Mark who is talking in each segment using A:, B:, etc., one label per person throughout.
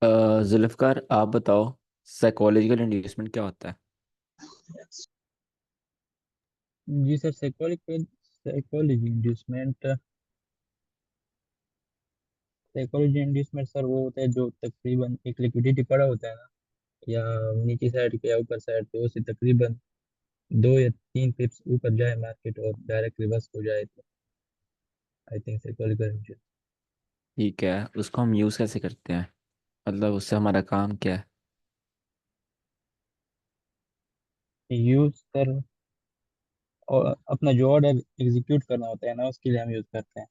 A: जुल्फ़कार, आप बताओ, psychological inducement क्या होता है?
B: जी सर, साइकोलॉजी इंड्यूसमेंट सर वो होता है जो तकरीबन एक लिक्विडिटी पड़ा होता है ना, या नीचे साइड के या ऊपर साइड पे, उससे तकरीबन 2 या 3 पिप्स ऊपर जाए मार्केट और डायरेक्ट रिवर्स हो जाए तो आई थिंक साइकोलॉजिकल
A: ठीक है, उसको हम यूज़ कैसे करते हैं? मतलब उससे हमारा काम क्या है?
B: यूज सर, और अपना जो ऑर्डर एग्जीक्यूट करना होता है ना, उसके लिए हम यूज करते हैं।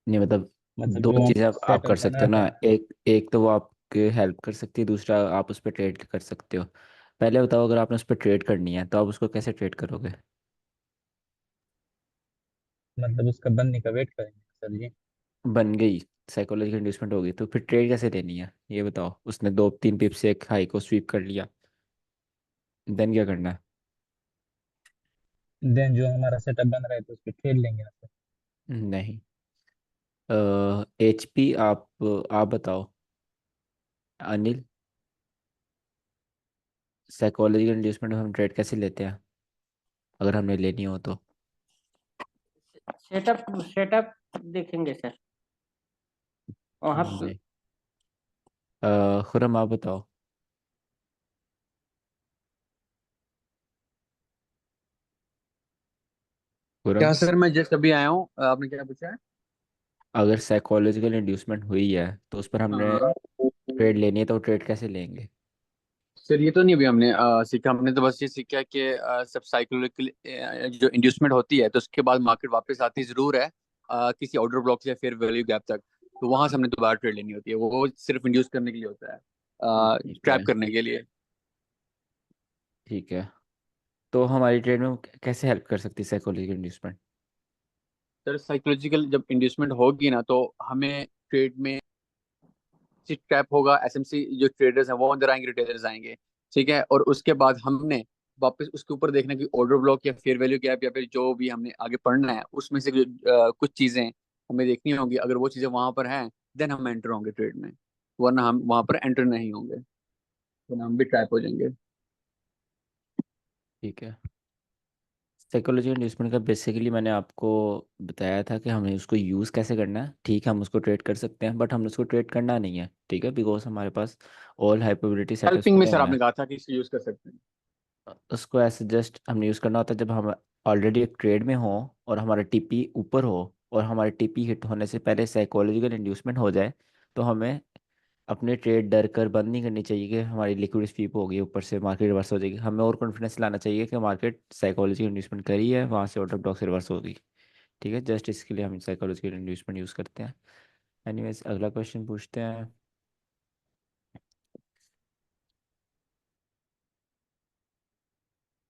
A: नहीं मतलब,
B: मतलब
A: दो
B: जो हम
A: चीज़ें आप
B: सेटअप
A: कर सकते हो
B: बनाते
A: ना।
B: हैं।
A: एक एक तो वो आपके हेल्प कर सकती है, दूसरा आप उस पर ट्रेड कर सकते हो। पहले बताओ, अगर आपने उस पर ट्रेड करनी है तो आप उसको कैसे ट्रेड करोगे?
B: मतलब उसका बनने का वेट करेंगे सर जी।
A: बन गई, साइकोलॉजिकल इंड्यूसमेंट होगी, तो फिर ट्रेड कैसे लेनी है ये बताओ। उसने 2-3 पिप से एक हाई को स्वीप कर लिया, देन क्या करना है?
B: देन जो हमारा सेटअप बन रहा है तो उस पर ट्रेड लेंगे ना सर।
A: नहीं। HP, आप बताओ, अनिल, साइकोलॉजिकल इंड्यूसमेंट में हम ट्रेड कैसे लेते हैं अगर हमें लेनी हो तो?
C: सेटअप सेटअप देखेंगे सर वहाँ पे।
A: नहीं। खुरम, आप बताओ। खुरम,
D: क्या सर, मैं जस्ट अभी आया हूँ। आपने क्या पूछा है?
A: अगर साइकोलॉजिकल इंड्यूसमेंट हुई है तो उस पर हमने
D: हाँ
A: ट्रेड लेनी है तो ट्रेड कैसे लेंगे?
D: सर, ये तो नहीं अभी हमने सीखा। हमने तो बस ये सीखा कि सब साइकोलॉजिकल जो इंड्यूसमेंट होती है तो उसके बाद मार्केट वापस आती जरूर है, किसी ऑर्डर ब्लॉक से या फिर वैल्यू गैप तक। तो वहां से हमने दोबारा ट्रेड लेनी होती है। वो सिर्फ इंड्यूस करने के लिए होता है,
A: ठीक है।
D: ट्रैप करने के लिए।
A: ठीक है, तो हमारी ट्रेड में कैसे हेल्प कर सकती है साइकोलॉजिकल इंड्यूसमेंट?
D: सर, साइकोलॉजिकल जब इंड्यूसमेंट होगी ना तो हमें ट्रेड में ट्रैप होगा। एसएमसी जो ट्रेडर्स हैं वो अंदर आएंगे, रिटेलर्स आएंगे। ठीक है, और उसके बाद हमने वापस उसके ऊपर देखना कि ऑर्डर ब्लॉक या फेयर वैल्यू गैप या फिर जो भी हमने आगे पढ़ना है उसमें से कुछ चीजें हमें देखनी होंगी। अगर वो चीजें वहां पर हैं देन हम एंटर होंगे ट्रेड में, वरना हम वहां पर एंटर नहीं होंगे, वरना हम भी ट्रैप हो जाएंगे।
A: ठीक है, साइकोलॉजिकल इंड्यूसमेंट का बेसिकली मैंने आपको बताया था कि हमें उसको यूज़ कैसे करना है। ठीक है, हम उसको ट्रेड कर सकते हैं, बट हमें उसको ट्रेड करना नहीं है, ठीक है, बिकॉज हमारे पास ऑल हाइप्रोबेबिलिटी सेटअप्स
D: हेल्पिंग में
A: पड़े
D: सर
A: हुए हैं।
D: आपने कहा था कि इसको यूज कर सकते हैं।
A: उसको ऐसे जस्ट हमने यूज़ करना होता है जब हम ऑलरेडी एक ट्रेड में हो और हमारा टीपी ऊपर हो और हमारे टीपी हिट होने से पहले साइकोलॉजिकल इंड्यूसमेंट हो जाए, तो हमें अपने ट्रेड डर कर बंद नहीं करनी चाहिए कि हमारी लिक्विड स्वीप होगी, ऊपर से मार्केट रिवर्स हो जाएगी। हमें और कॉन्फिडेंस लाना चाहिए कि मार्केट साइकोलॉजिकल इंड्यूसमेंट करी है, वहाँ से ऑर्डर ब्लॉक से रिवर्स होगी। ठीक है, जस्ट इसके लिए हम साइकोलॉजिकल इंड्यूसमेंट यूज़ करते हैं। एनीवेज, अगला क्वेश्चन पूछते हैं।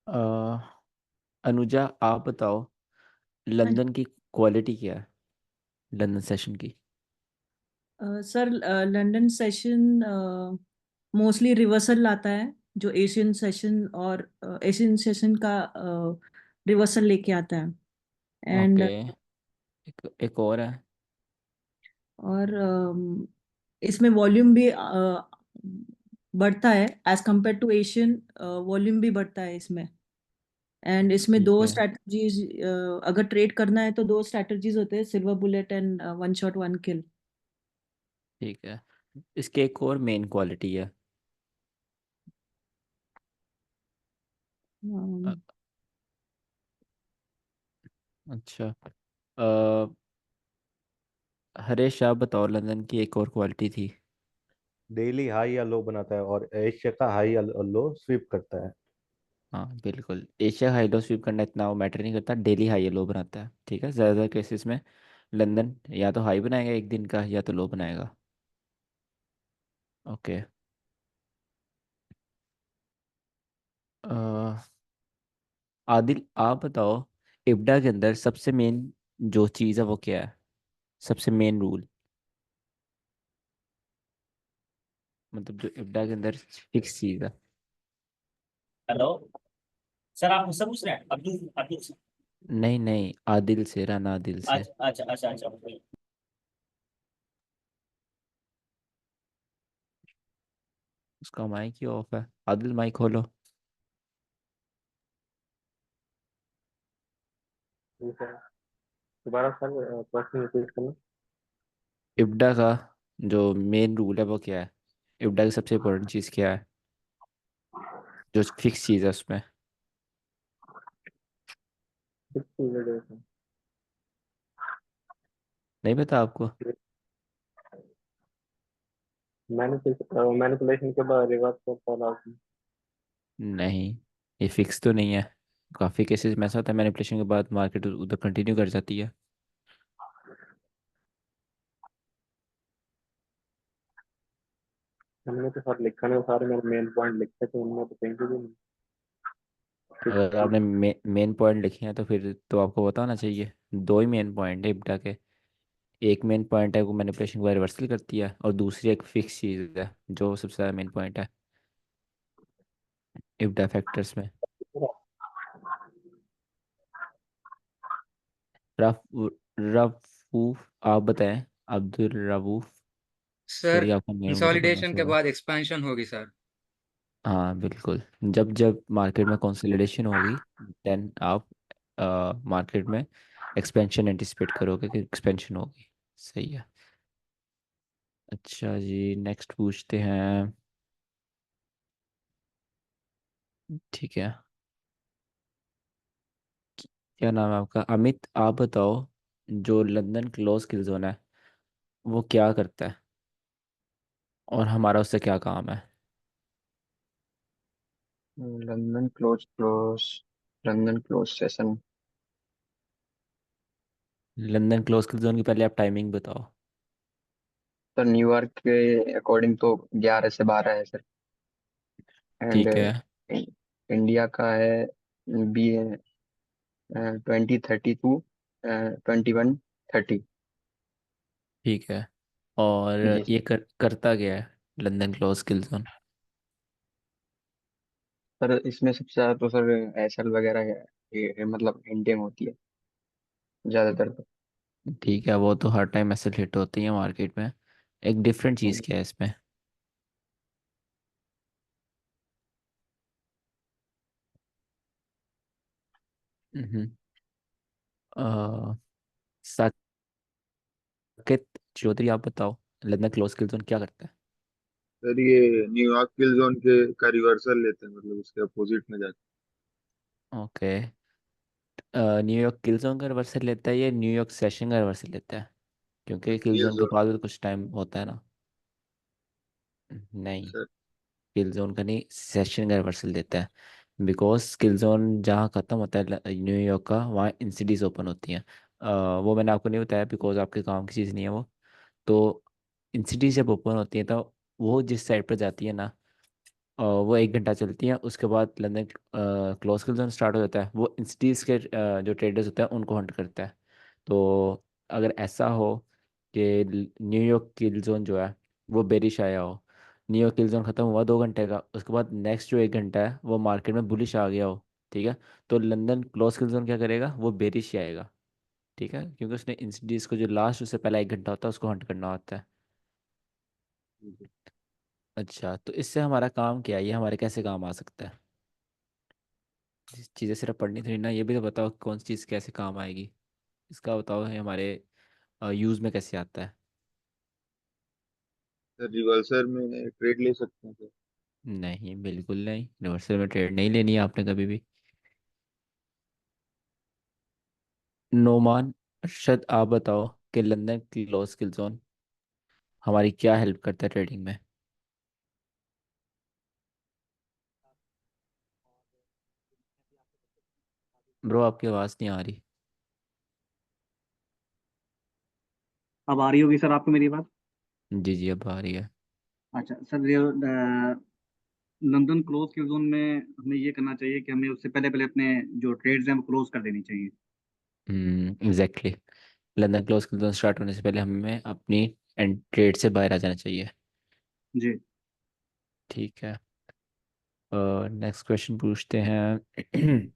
A: अ, अनुजा, आप बताओ,
E: हाँ जी।
A: लंदन की क्वालिटी क्या है, लंदन सेशन की?
E: Sir, London session mostly reversal लाता है, जो एशियन सेशन और एशियन सेशन का रिवर्सल लेके आता है।
A: ओके,
E: एंड
A: एक और है।
E: और इसमें वॉल्यूम भी बढ़ता है as compare to Asian. Volume भी बढ़ता है इसमें। एंड इसमें
A: ठीक
E: दो
A: है।
E: स्ट्रैटेजीज, अगर ट्रेड करना है तो दो स्ट्रैटेजीज होते हैं, silver bullet and one shot one kill.
A: ठीक है, इसके एक और मेन क्वालिटी है। अच्छा, अ, हरेश, आप बताओ, लंदन की एक और क्वालिटी थी।
F: डेली हाई या लो बनाता है और एशिया का हाई या लो स्वीप करता है।
A: हाँ बिल्कुल, एशिया हाई लो स्वीप करना इतना वो मैटर नहीं करता, डेली हाई या लो बनाता है। ठीक है, ज़्यादातर केसेस में लंदन या तो हाई बनाएगा एक दिन का या तो लो बनाएगा। ओके। आदिल, आप बताओ, इब्डा के अंदर सबसे मेन जो चीज़ है वो क्या है? सबसे मेन रूल, मतलब जो इब्डा के अंदर फिक्स चीज़ है।
C: हेलो सर, आप मुझसे पूछ रहे हैं? अब्दुल अब्दुल सर।
A: नहीं नहीं, आदिल से, राना आदिल से।
C: अच्छा अच्छा अच्छा अच्छा।
A: उसका माइक ही ऑफ है। आदिल माइक खोलो।
F: ठीक है, दोबारा सर क्वेश्चन रिपीट करना।
A: इब्डा का जो मेन रूल है वो क्या है? इब्डा की सबसे इम्पोर्टेंट चीज़ क्या है, जो फिक्स चीज़ है उसमें?
F: किस चीज़ है देखो।
A: नहीं पता आपको?
F: मैनिपुलेशन के बाद रिवर्स करता है।
A: नहीं, ये फिक्स तो नहीं है। काफ़ी केसेस में ऐसा होता है मैनिपुलेशन के बाद मार्केट उधर कंटिन्यू कर जाती है।
F: हमने तो सर लिखा नहीं, सारे मेरे मेन पॉइंट लिखे थे, उनमें तो कहीं पे भी नहीं
A: अगर
F: फिक्स।
A: आपने मेन पॉइंट लिखे हैं तो फिर तो आपको पता होना चाहिए। दो ही मेन पॉइंट है इब्डा के। एक मेन पॉइंट है वो मैनिपुलेशन को रिवर्सल करती है, और दूसरी एक फिक्स चीज़ है जो सबसे ज़्यादा मेन पॉइंट है इब्डा फैक्टर्स में। रफ रफूफ, आप बताएं। अब्दुल रऊफ।
G: सर
A: सॉरी, आपका नेम मुझे पढ़ना
G: कंसोलिडेशन के
A: होगा।
G: बाद एक्सपेंशन होगी सर।
A: हाँ बिल्कुल। जब जब मार्केट में कंसोलिडेशन होगी, देन आप मार्केट में एक्सपेंशन एंटिसिपेट करोगे कि एक्सपेंशन होगी। सही है। अच्छा जी, नेक्स्ट पूछते हैं। ठीक है। क्या नाम है आपका? अमित, आप बताओ। जो लंदन क्लोज किल जोन है वो क्या करता है, और हमारा उससे क्या काम है?
D: London London close session.
A: London close kill zone की पहले आप टाइमिंग बताओ।
D: सर न्यूयॉर्क के अकॉर्डिंग तो 11 से 12 है सर। एंड
A: ठीक है।
D: इंडिया का है बी 20:32 21:30।
A: ठीक है। और
D: जी
A: ये करता क्या है London close kill zone?
D: Sir, इसमें सबसे ज़्यादा तो सर एसएल वगैरह है, मतलब इंडियन होती है ज़्यादातर तो।
A: ठीक है, वो तो हर टाइम ऐसे हिट होती है मार्केट में। एक डिफरेंट चीज़ क्या है इसमें? हम्म। साकेत चौधरी, आप बताओ। लंदन क्लोज किल जोन क्या करता है?
H: सर ये न्यूयॉर्क किल जोन के का रिवर्सल लेते हैं, मतलब उसके अपोजिट में जाते
A: ओके। न्यूयॉर्क किल जोन का रिवर्सल लेता है या न्यूयॉर्क सेशन का रिवर्सल लेता है? क्योंकि
H: हैं।
A: किल
H: ये
A: जोन के
H: जोन
A: बाद भी तो कुछ टाइम होता है ना। नहीं,
H: सर।
A: किल जोन का नहीं, सेशन का रिवर्सल देता है। बिकॉज किल जोन जहाँ ख़त्म होता है न्यूयॉर्क का, वहाँ इंसिडीज ओपन होती हैं। वो मैंने आपको नहीं बताया बिकॉज आपके काम की चीज़ नहीं है वो। तो इंसिडीज जब ओपन होती हैं तो वो जिस साइड पर जाती है ना, वो 1 घंटा चलती हैं। उसके बाद London close kill zone start हो जाता है। वो इंसिडीज के जो ट्रेडर्स होते हैं उनको हंट करता है। तो अगर ऐसा हो कि न्यूयॉर्क किल जोन जो है वो बेरिश आया हो, न्यूयॉर्क किल जोन खत्म हुआ 2 घंटे का, उसके बाद नेक्स्ट जो 1 घंटा है वो मार्केट में बुलिश आ गया हो, ठीक है, तो लंदन क्लोज किल जोन क्या करेगा, वो बेरिश ही आएगा। ठीक है, क्योंकि उसने इंसिडीज को जो लास्ट उससे पहला 1 घंटा होता है उसको हंट करना होता है। अच्छा, तो इससे हमारा काम क्या है, ये हमारे कैसे काम आ सकता है? चीज़ें सिर्फ पढ़नी थोड़ी ना, ये भी तो बताओ कौन सी चीज़ कैसे काम आएगी। इसका बताओ है हमारे यूज़ में कैसे आता है।
H: सर रिवर्सल में ट्रेड ले सकते हैं सर।
A: नहीं, बिल्कुल नहीं, रिवर्सल में ट्रेड नहीं लेनी है आपने कभी भी। नोमान अरशद, आप बताओ कि लंदन क्लोज किल जोन हमारी क्या हेल्प करता है ट्रेडिंग में? ब्रो, आपकी आवाज़ नहीं आ रही।
I: अब आ रही होगी सर आपको मेरी बात।
A: जी जी, अब आ रही है।
I: अच्छा सर, ये लंदन क्लोज के जोन में हमें ये करना चाहिए कि हमें उससे पहले पहले अपने जो ट्रेड्स हैं वो क्लोज कर देनी चाहिए।
A: Exactly. London close kill zone start होने से पहले हमें अपनी एंड ट्रेड से बाहर आ जाना चाहिए।
I: जी।
A: ठीक है। नेक्स्ट क्वेश्चन पूछते हैं।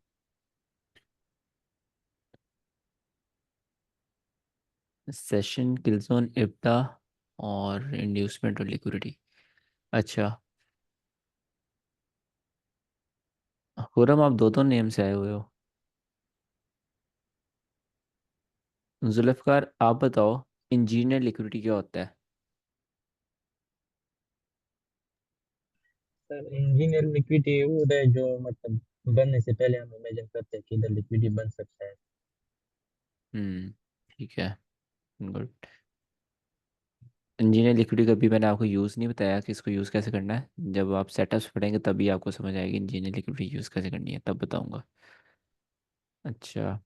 A: सेशन किल जोन, इब्टा और इंड्यूसमेंट और लिक्विडिटी। अच्छा, खुरम, आप दो दो नेम से आए हुए हो। जुल्फकार, आप बताओ, इंजीनियर लिक्विडिटी क्या होता है?
B: सर इंजीनियर लिक्विडिटी वो होता है जो मतलब बनने से पहले हम इमेजिन करते हैं कि इधर लिक्विडिटी बन सकता है।
A: ठीक है, गुड। इंजीनियर लिक्विडिटी कभी मैंने आपको यूज़ नहीं बताया कि इसको यूज़ कैसे करना है। जब आप सेटअप्स पढ़ेंगे तभी आपको समझ आएगी इंजीनियर लिक्विडिटी यूज़ कैसे करनी है, तब बताऊंगा। अच्छा।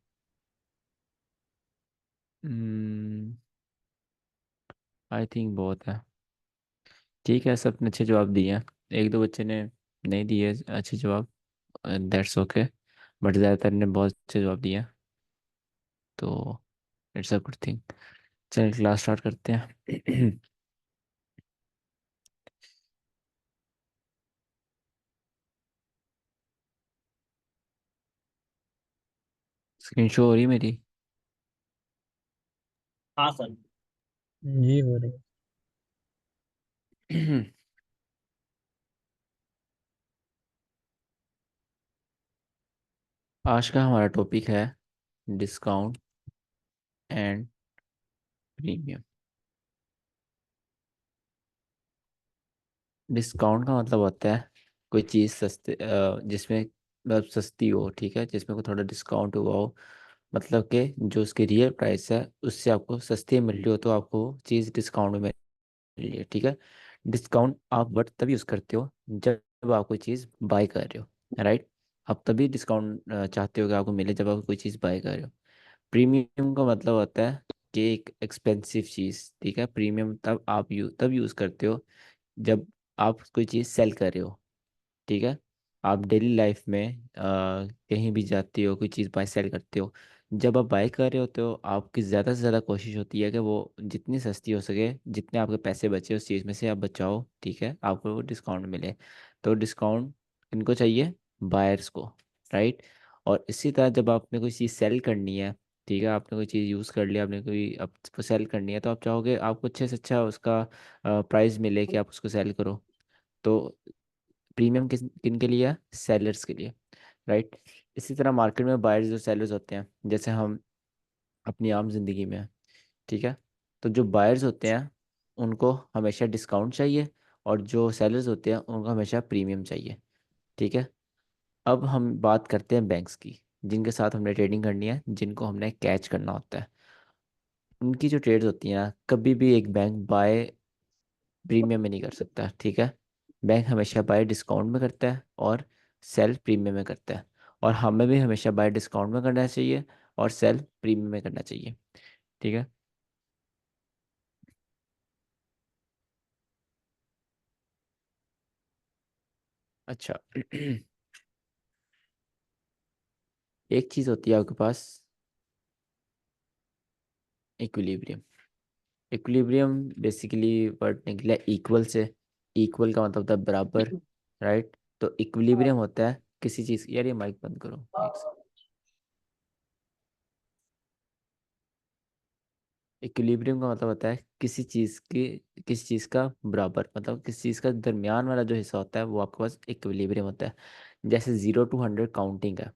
A: आई थिंक बहुत है। ठीक है, सबने अच्छे जवाब दिए हैं। एक दो बच्चे ने नहीं दिए अच्छे जवाब, दैट्स ओके, बट ज़्यादातर ने बहुत अच्छे जवाब दिए हैं, तो इट्स अ गुड थिंग। चलिए क्लास स्टार्ट करते हैं। स्क्रीन शो हो रही है मेरी?
C: हाँ सर।
B: जी हो रही
A: आज का हमारा टॉपिक है डिस्काउंट एंड प्रीमियम। डिस्काउंट का मतलब होता है कोई चीज़ सस्ते जिसमें मतलब सस्ती हो, ठीक है, जिसमें कोई थोड़ा डिस्काउंट हुआ हो, मतलब कि जो उसकी रियल प्राइस है उससे आपको सस्ती मिल रही हो तो आपको चीज़ डिस्काउंट में मिल रही है, ठीक है। डिस्काउंट आप वर्ड तभी यूज़ करते हो जब आप कोई चीज़ बाय कर रहे हो, राइट। आप तभी डिस्काउंट चाहते हो कि आपको मिले जब आप कोई चीज़ बाय कर रहे हो। प्रीमियम का मतलब होता है कि एक एक्सपेंसिव चीज़, ठीक है। प्रीमियम तब यूज़ करते हो जब आप कोई चीज़ सेल कर रहे हो, ठीक है। आप डेली लाइफ में कहीं भी जाते हो, कोई चीज़ बाय सेल करते हो, जब आप बाय कर रहे होते हो आपकी ज़्यादा से ज़्यादा कोशिश होती है कि वो जितनी सस्ती हो सके, जितने आपके पैसे बचे उस चीज़ में से आप बचाओ, ठीक है, आपको वो डिस्काउंट मिले। तो डिस्काउंट किनको चाहिए? बायर्स को, राइट। और इसी तरह जब आपने कोई चीज़ सेल करनी है, ठीक है, आपने कोई चीज़ यूज़ कर लिया, आपने कोई आपको सेल करनी है, तो आप चाहोगे आपको अच्छे से अच्छा उसका प्राइस मिले कि आप उसको सेल करो। तो प्रीमियम किन के लिए है? सेलर्स के लिए, राइट। इसी तरह मार्केट में बायर्स और सेलर्स होते हैं, जैसे हम अपनी आम जिंदगी में हैं, ठीक है। तो जो बायर्स होते हैं उनको हमेशा डिस्काउंट चाहिए, और जो सेलर्स होते हैं उनको हमेशा प्रीमियम चाहिए, ठीक है। अब हम बात करते हैं बैंक्स की, जिनके साथ हमने ट्रेडिंग करनी है, जिनको हमने कैच करना होता है। उनकी जो ट्रेड्स होती हैं कभी भी एक बैंक बाय प्रीमियम में नहीं कर सकता, ठीक है। बैंक हमेशा बाय डिस्काउंट में करता है और सेल प्रीमियम में करता है, और हमें भी हमेशा बाय डिस्काउंट में करना चाहिए और सेल प्रीमियम में करना चाहिए, ठीक है। अच्छा। एक चीज़ होती है आपके पास, इक्विलिब्रियम। इक्विलिब्रियम बेसिकली वर्ड निकला इक्वल से। इक्वल का मतलब होता है बराबर, राइट। तो इक्विलिब्रियम होता है किसी चीज़, यार ये माइक बंद करो एक सेकंड। इक्विलिब्रियम का मतलब होता है किसी चीज़ का बराबर, मतलब किसी चीज़ का दरमियान वाला जो हिस्सा होता है वो आपके पास इक्विलिब्रियम होता है। जैसे 0 to 100 काउंटिंग है,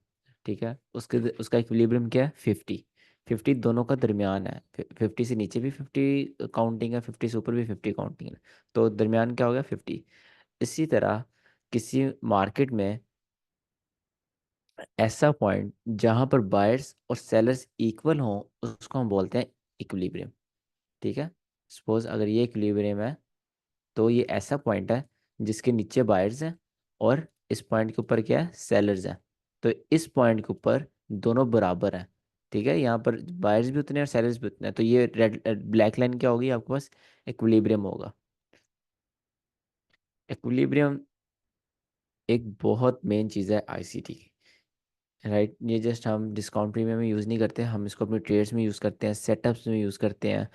A: ठीक है, उसका इक्विलिब्रियम क्या है? 50। 50 दोनों का दरमियान है। 50 से नीचे भी 50 काउंटिंग है, 50 से ऊपर भी 50 काउंटिंग है, तो दरमियान क्या हो गया? 50। इसी तरह किसी मार्केट में ऐसा पॉइंट जहां पर बायर्स और सेलर्स इक्वल हों उसको हम बोलते हैं इक्विलिब्रियम, ठीक है। सपोज अगर ये इक्विलिब्रियम है तो ये ऐसा पॉइंट है जिसके नीचे बायर्स हैं और इस पॉइंट के ऊपर क्या है? सेलर्स हैं। तो इस पॉइंट के ऊपर दोनों बराबर हैं, ठीक है। यहाँ पर बायर्स भी उतने हैं और सेलर्स भी उतने हैं, तो ये रेड ब्लैक लाइन क्या होगी आपके पास? इक्विलिब्रियम होगा। इक्विलिब्रियम एक बहुत मेन चीज़ है आईसीटी की, राइट। ये जस्ट हम डिस्काउंट प्रीमियम में यूज़ नहीं करते, हम इसको अपने ट्रेड्स में यूज़ करते हैं, सेटअप्स में यूज़ करते हैं,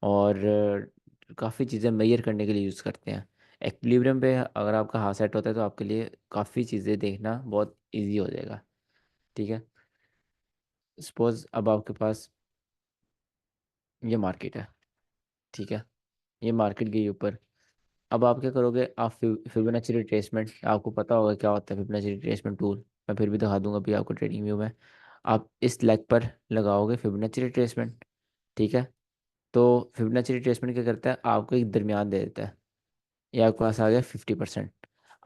A: और काफ़ी चीज़ें मेजर करने के लिए यूज़ करते हैं। एक्विलिब्रियम पे अगर आपका हाथ सेट होता है तो आपके लिए काफ़ी चीज़ें देखना बहुत इजी हो जाएगा, ठीक है। सपोज अब आपके पास ये मार्केट है, ठीक है, ये मार्केट गई ऊपर। अब आप क्या करोगे? आप फिबोनाची रिट्रेसमेंट, आपको पता होगा क्या होता है फिबोनाची रिट्रेसमेंट टूल, मैं फिर भी दिखा दूंगा भी आपको ट्रेडिंग व्यू में। आप इस लेग पर लगाओगे फिबोनाची रिट्रेसमेंट, ठीक है। तो फिबोनाची रिट्रेसमेंट क्या करता है, आपको एक दरमियान दे देता है। ये आपके पास आ गया 50%।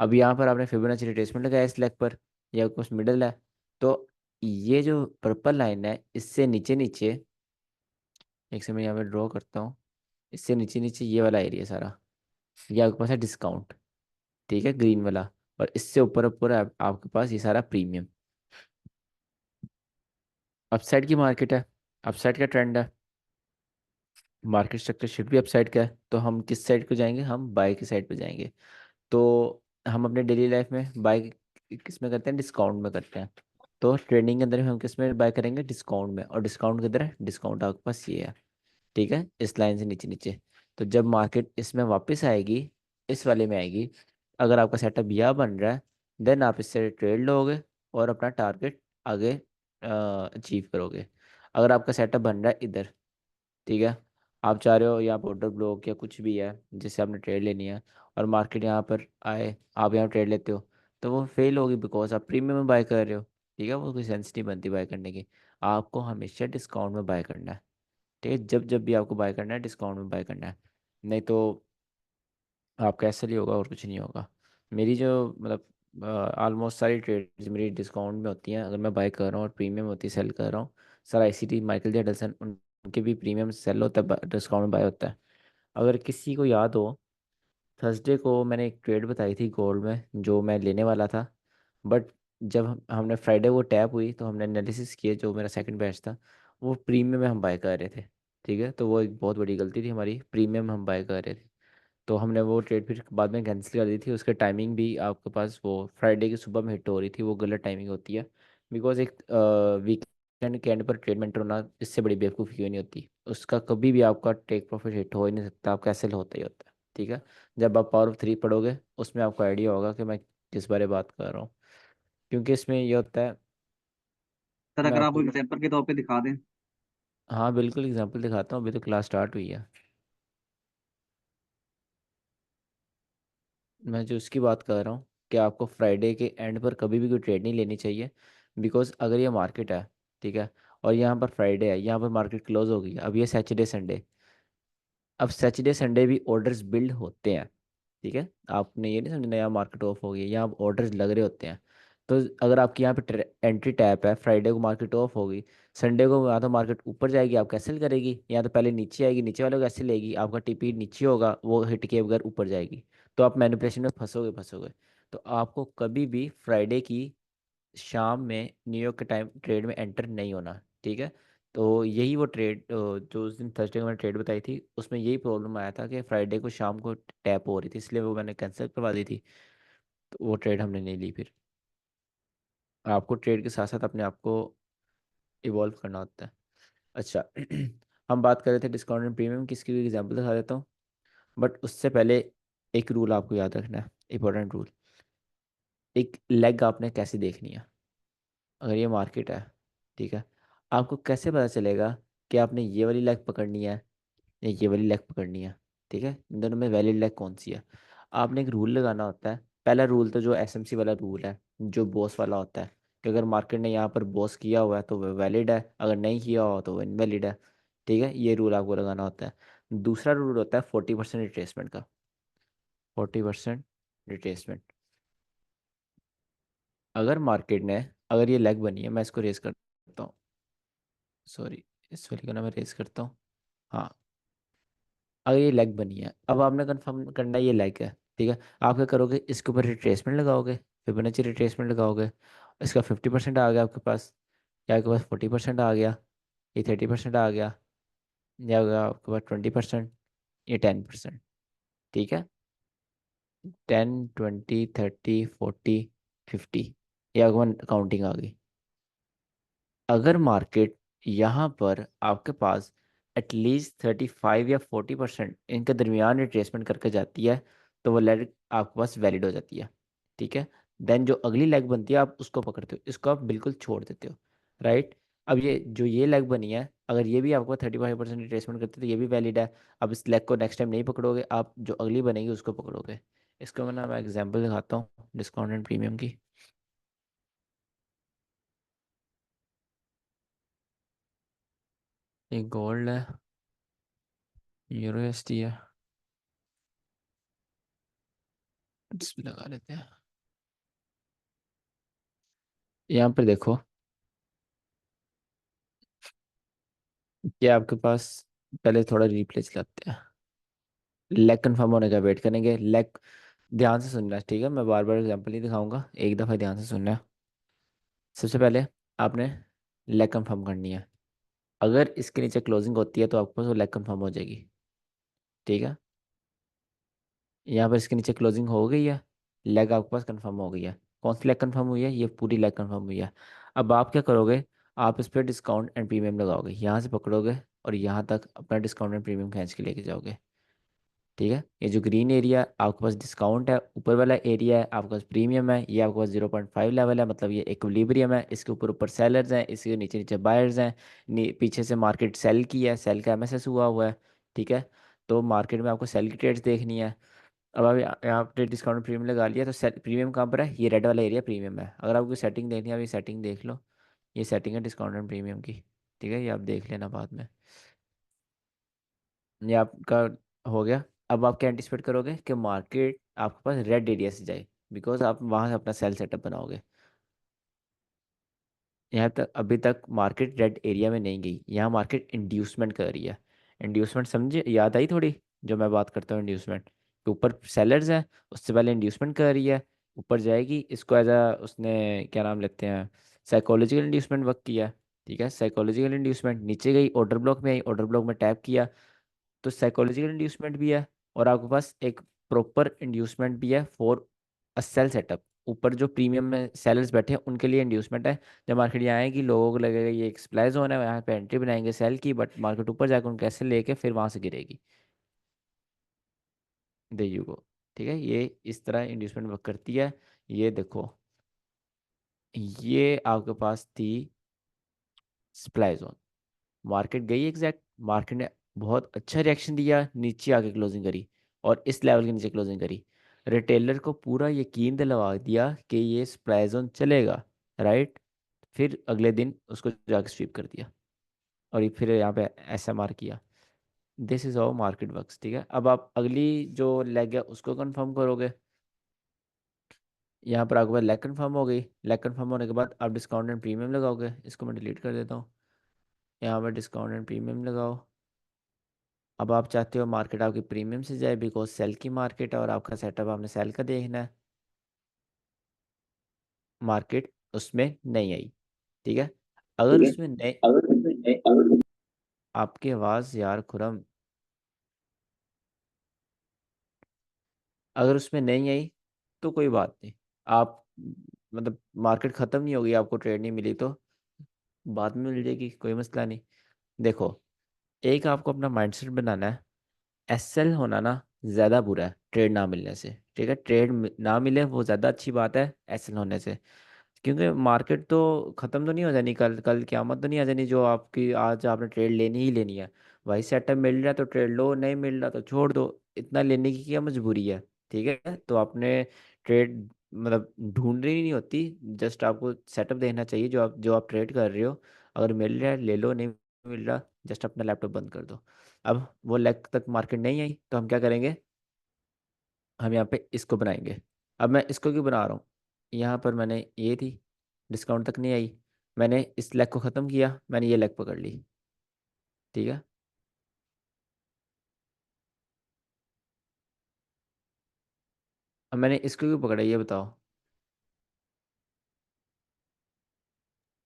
A: अब यहाँ पर आपने फिबोनाची रिट्रेसमेंट लगाया इस लेग पर, ये आपके पास मिडल है। तो ये जो पर्पल लाइन है इससे नीचे नीचे, एक से मैं यहाँ पे ड्रॉ करता हूँ, इससे नीचे नीचे ये वाला एरिया सारा, ये आपके पास है डिस्काउंट, ठीक है, ग्रीन वाला। और इससे ऊपर ऊपर आपके पास ये सारा प्रीमियम। अपसाइड की मार्केट है, अपसाइड का ट्रेंड है, मार्केट स्ट्रक्चर शिफ्ट भी अपसाइड का है। तो हम किस साइड को जाएंगे, हम बाय की साइड पे जाएंगे। तो हम अपने डेली लाइफ में बाय किस में करते हैं, डिस्काउंट में करते हैं। तो ट्रेडिंग के अंदर भी हम किस में बाय करेंगे, डिस्काउंट में। और डिस्काउंट के अंदर है, डिस्काउंट आपके पास ये है, ठीक है, इस लाइन से नीचे नीचे। तो जब मार्केट इसमें वापस आएगी, इस वाले में आएगी, अगर आपका सेटअप यह बन रहा है, देन आप इससे ट्रेड लोगे और अपना टारगेट आगे अचीव करोगे। अगर आपका सेटअप बन रहा है इधर, ठीक है, आप चाह रहे हो यहाँ पर ऑर्डर ब्लॉक या कुछ भी है जिससे आपने ट्रेड लेनी है, और मार्केट यहाँ पर आए, आप यहाँ ट्रेड लेते हो, तो वो फेल होगी बिकॉज आप प्रीमियम में बाय कर रहे हो, ठीक है, वो कोई सेंस नहीं बनती बाय करने की। आपको हमेशा डिस्काउंट में बाय करना है, ठीक है, जब जब भी आपको बाय करना है डिस्काउंट में बाय करना है। नहीं तो आपका ऐसा ही होगा और कुछ नहीं होगा। मेरी जो मतलब ऑलमोस्ट सारी ट्रेड्स मेरी डिस्काउंट में होती हैं, अगर मैं बाय कर रहा हूँ और प्रीमियम होती है सेल कर रहा हूँ। सर आईसीटी माइकल जेडलसन, उनके भी प्रीमियम सेल होता है, डिस्काउंट में बाय होता है। अगर किसी को याद हो, थर्सडे को मैंने एक ट्रेड बताई थी गोल्ड में जो मैं लेने वाला था, बट जब हमने फ्राइडे वो टैप हुई तो हमने एनालिसिस किया, जो मेरा सेकंड बैच था वो प्रीमियम में हम बाय कर रहे थे, ठीक है। तो वो एक बहुत बड़ी गलती थी हमारी, प्रीमियम हम बाय कर रहे थे। तो हमने वो ट्रेड फिर बाद में कैंसिल कर दी थी। उसके टाइमिंग भी आपके पास वो फ्राइडे की सुबह में हिट हो रही थी, वो गलत टाइमिंग होती है। बिकॉज एक वीकेंड के एंड पर ट्रेड में enter होना, इससे बड़ी बेवकूफ़ी क्यों नहीं होती। उसका कभी भी आपका टेक प्रॉफिट हिट हो ही नहीं सकता, आपका एसएल होता ही होता है, ठीक है। जब आप पावर ऑफ 3 पढ़ोगे उसमें आपको आइडिया होगा कि मैं किस बारे बात कर रहा हूँ, क्योंकि इसमें ये होता है।
I: सर
A: मैं
I: अगर आप
A: आपको,
I: एग्जाम्पल के तौर पे दिखा दें।
A: हाँ बिल्कुल एग्जांपल दिखाता हूँ, अभी तो क्लास स्टार्ट हुई है। मैं जो उसकी बात कर रहा हूँ कि आपको फ्राइडे के एंड पर कभी भी कोई ट्रेड नहीं लेनी चाहिए। बिकॉज अगर ये मार्केट है, ठीक है, और यहाँ पर फ्राइडे है, यहाँ पर मार्केट क्लोज हो गई, अब ये सैटरडे संडे, अब सैटरडे संडे भी ऑर्डर्स बिल्ड होते हैं, ठीक है। आपने ये नहीं समझना यहाँ मार्केट ऑफ हो गई, यहाँ ऑर्डर्स लग रहे होते हैं। तो अगर आपकी यहाँ पे एंट्री टैप है, फ्राइडे को मार्केट ऑफ होगी, संडे को या तो मार्केट ऊपर जाएगी, आप कैंसिल करेगी, या तो पहले नीचे आएगी, नीचे वाले को कैसे लेगी, आपका टीपी नीचे होगा, वो हिट के बगैर ऊपर जाएगी। तो आप मैनिपुलेशन में फंसोगे फंसोगे। तो आपको कभी भी फ्राइडे की शाम में न्यूयॉर्क के टाइम ट्रेड में एंटर नहीं होना, ठीक है। तो यही वो ट्रेड जो उस दिन थर्सडे को मैंने ट्रेड बताई थी, उसमें यही प्रॉब्लम आया था कि फ्राइडे को शाम को टैप हो रही थी, इसलिए वो मैंने कैंसिल करवा दी थी। तो वो ट्रेड हमने नहीं ली फिर। आपको ट्रेड के साथ साथ अपने आप को इवॉल्व करना होता है। अच्छा हम बात कर रहे थे डिस्काउंट एंड प्रीमियम की, इसकी भी एग्जांपल दिखा देता हूँ। बट उससे पहले एक रूल आपको याद रखना है, इंपॉर्टेंट रूल। एक लेग आपने कैसे देखनी है, अगर ये मार्केट है, ठीक है, आपको कैसे पता चलेगा कि आपने ये वाली लेग पकड़नी है या ये वाली लेग पकड़नी है, ठीक है, इन दोनों में वैलिड लेग कौन सी है। आपने एक रूल लगाना होता है। पहला रूल तो जो एसएमसी वाला रूल है, जो बॉस वाला होता है, कि अगर मार्केट ने यहाँ पर बॉस किया हुआ है तो वह वैलिड है, अगर नहीं किया हुआ तो वह इनवैलिड है, ठीक है, ये रूल आपको लगाना होता है। दूसरा रूल होता है 40% रिट्रेसमेंट का, 40% रिट्रेसमेंट। अगर मार्केट ने, अगर ये लेग बनी है, मैं इसको रेस करता हूँ, सॉरी, इस वाली का ना मैं रेस करता हूँ। हाँ, अगर ये लेग बनी है, अब आपने कंफर्म करना है ये लेग है, ठीक है। आप क्या करोगे, इसके ऊपर रिट्रेसमेंट लगाओगे, फिबोनाची रिट्रेसमेंट लगाओगे। इसका 50% आ गया आपके पास, या आपके पास 40% आ गया, ये 30% आ गया, या होगा आपके पास 20%, ये 10%, ठीक है। 10, 20, 30, 40, 50, ये आपके पास काउंटिंग आ गई। अगर मार्केट यहाँ पर आपके पास एटलीस्ट 35 या 40% इनके दरमियान रिट्रेसमेंट करके जाती है, तो वो लेग आपके पास वैलिड हो जाती है, ठीक है। देन जो अगली लेग बनती है आप उसको पकड़ते हो, इसको आप बिल्कुल छोड़ देते हो, राइट। अब ये जो ये लेग बनी है, अगर ये भी आपको 35% रिट्रेसमेंट करती है तो ये भी वैलिड है। अब इस लेग को नेक्स्ट टाइम नहीं पकड़ोगे, आप जो अगली बनेगी उसको पकड़ोगे। इसको मैं एग्जाम्पल दिखाता हूँ डिस्काउंट एंड प्रीमियम की। एक गोल्ड है, यूरो एसटी है, इस पे लगा लेते हैं। यहाँ पर देखो कि आपके पास, पहले थोड़ा रिप्ले चलाते हैं। लेग कंफर्म होने का वेट करेंगे। लेग, ध्यान से सुनना है, ठीक है? मैं बार बार एग्जांपल नहीं दिखाऊंगा, एक दफ़ा ध्यान से सुनना है। सबसे पहले आपने लेग कंफर्म करनी है। अगर इसके नीचे क्लोजिंग होती है तो आपके पास वो लेग कंफर्म हो जाएगी, ठीक है? यहाँ पर इसके नीचे क्लोजिंग हो गई है, लेग आपके पास कंफर्म हो गई है। कौन सी लेग कंफर्म हुई है? ये पूरी लेग कंफर्म हुई है। अब आप क्या करोगे? आप इस पर डिस्काउंट एंड प्रीमियम लगाओगे, यहाँ से पकड़ोगे और यहाँ तक अपना डिस्काउंट एंड प्रीमियम खींच के लेके जाओगे, ठीक है? ये जो ग्रीन एरिया आपके पास डिस्काउंट है, ऊपर वाला एरिया है आपके पास प्रीमियम है, ये आपके पास 0.5 लेवल है, मतलब ये इक्विलिब्रियम है। इसके ऊपर ऊपर सेलर्स हैं, इसके नीचे नीचे बायर्स हैं। पीछे से मार्केट सेल की है, सेल का एमएसएस हुआ हुआ है, ठीक है? तो मार्केट में आपको सेल की ट्रेड्स देखनी है। अब आप यहाँ पे डिस्काउंट प्रीमियम लगा लिया, तो प्रीमियम कहाँ पर है? ये रेड वाला एरिया प्रीमियम है। अगर आपको सेटिंग देखनी है, आप ये सेटिंग देख लो, ये सेटिंग है डिस्काउंट एंड प्रीमियम की, ठीक है? ये आप देख लेना बाद में। ये आपका हो गया। अब आप क्या एंटिसिपेट करोगे कि मार्केट आपके पास रेड एरिया से जाए, बिकॉज आप वहाँ से अपना सेल सेटअप बनाओगे। यहाँ तक अभी तक मार्केट रेड एरिया में नहीं गई, यहाँ मार्केट इंड्यूसमेंट कर रही है। इंड्यूसमेंट समझे, याद आई थोड़ी जो मैं बात करता हूँ इंड्यूसमेंट के ऊपर? सेलर्स हैं, उससे पहले इंड्यूसमेंट कर रही है, ऊपर जाएगी। इसको एज अ उसने क्या नाम लेते हैं, साइकोलॉजिकल इंड्यूसमेंट वर्क किया, ठीक है? साइकोलॉजिकल इंड्यूसमेंट नीचे गई, ऑर्डर ब्लॉक में आई, ऑर्डर ब्लॉक में टैप किया, तो साइकोलॉजिकल इंड्यूसमेंट भी है। और आपके पास एक प्रॉपर इंड्यूसमेंट भी है फॉर अ सेल सेटअप। ऊपर जो प्रीमियम में सेलर्स बैठे हैं उनके लिए इंड्यूसमेंट है। जब मार्केट यहाँ आएगी, लोगों को लगेगा ये एक सप्लाई जोन है, यहाँ पे एंट्री बनाएंगे सेल की, बट मार्केट ऊपर जाकर उनको ऐसे लेके फिर वहां से गिरेगी। दे यू गो, ठीक है? ये इस तरह इंड्यूसमेंट वर्क करती है। ये देखो, ये आपके पास थी सप्लाई जोन। मार्केट गई एग्जैक्ट, मार्केट ने बहुत अच्छा रिएक्शन दिया, नीचे आके क्लोजिंग करी और इस लेवल के नीचे क्लोजिंग करी। रिटेलर को पूरा यकीन दिलवा दिया कि ये सप्लाई जोन चलेगा, राइट? फिर अगले दिन उसको जाके स्वीप कर दिया और ये फिर यहाँ पे एसएमआर किया। This is how market works, ठीक है? अब आप अगली जो लेग है उसको कंफर्म करोगे। यहाँ पर आपके पास लेग कंफर्म हो गई। लेग कंफर्म होने के बाद आप डिस्काउंट एंड प्रीमियम लगाओगे। इसको मैं डिलीट कर देता हूँ। यहाँ पर डिस्काउंट एंड प्रीमियम लगाओ। अब आप चाहते हो मार्केट आपकी प्रीमियम से जाए, बिकॉज सेल की मार्केट है और आपका सेटअप आपने सेल का देखना है। मार्केट उसमें नहीं आई, ठीक है? अगर
C: ठीक है,
A: उसमें नहीं,
C: अगर
A: आपकी आवाज़ यार खुरम, अगर उसमें नहीं आई तो कोई बात नहीं। आप मतलब मार्केट ख़त्म नहीं होगी, आपको ट्रेड नहीं मिली तो बाद में मिल जाएगी, कोई मसला नहीं। देखो, एक आपको अपना माइंडसेट बनाना है, एसएल होना ना ज़्यादा बुरा है ट्रेड ना मिलने से, ठीक है? ट्रेड ना मिले वो ज़्यादा अच्छी बात है एसएल होने से, क्योंकि मार्केट तो ख़त्म तो नहीं हो जानी, कल कल क़यामत तो नहीं आ जानी जो आपकी आज आपने ट्रेड लेनी ही लेनी है। भाई सेटअप मिल रहा है तो ट्रेड लो, नहीं मिल रहा तो छोड़ दो, इतना लेने की क्या मजबूरी है, ठीक है? तो आपने ट्रेड मतलब ढूंढनी नहीं होती, जस्ट आपको सेटअप देखना चाहिए जो आप ट्रेड कर रहे हो। अगर मिल रहा है ले लो, नहीं मिल रहा जस्ट अपना लैपटॉप बंद कर दो। अब वो लेग तक मार्केट नहीं आई तो हम क्या करेंगे? हम यहाँ पे इसको बनाएंगे। अब मैं इसको क्यों बना रहा हूँ? यहाँ पर मैंने ये थी, डिस्काउंट तक नहीं आई, मैंने इस लेग को ख़त्म किया, मैंने ये लेग पकड़ ली, ठीक है? अब मैंने इसको क्यों पकड़ा ये बताओ?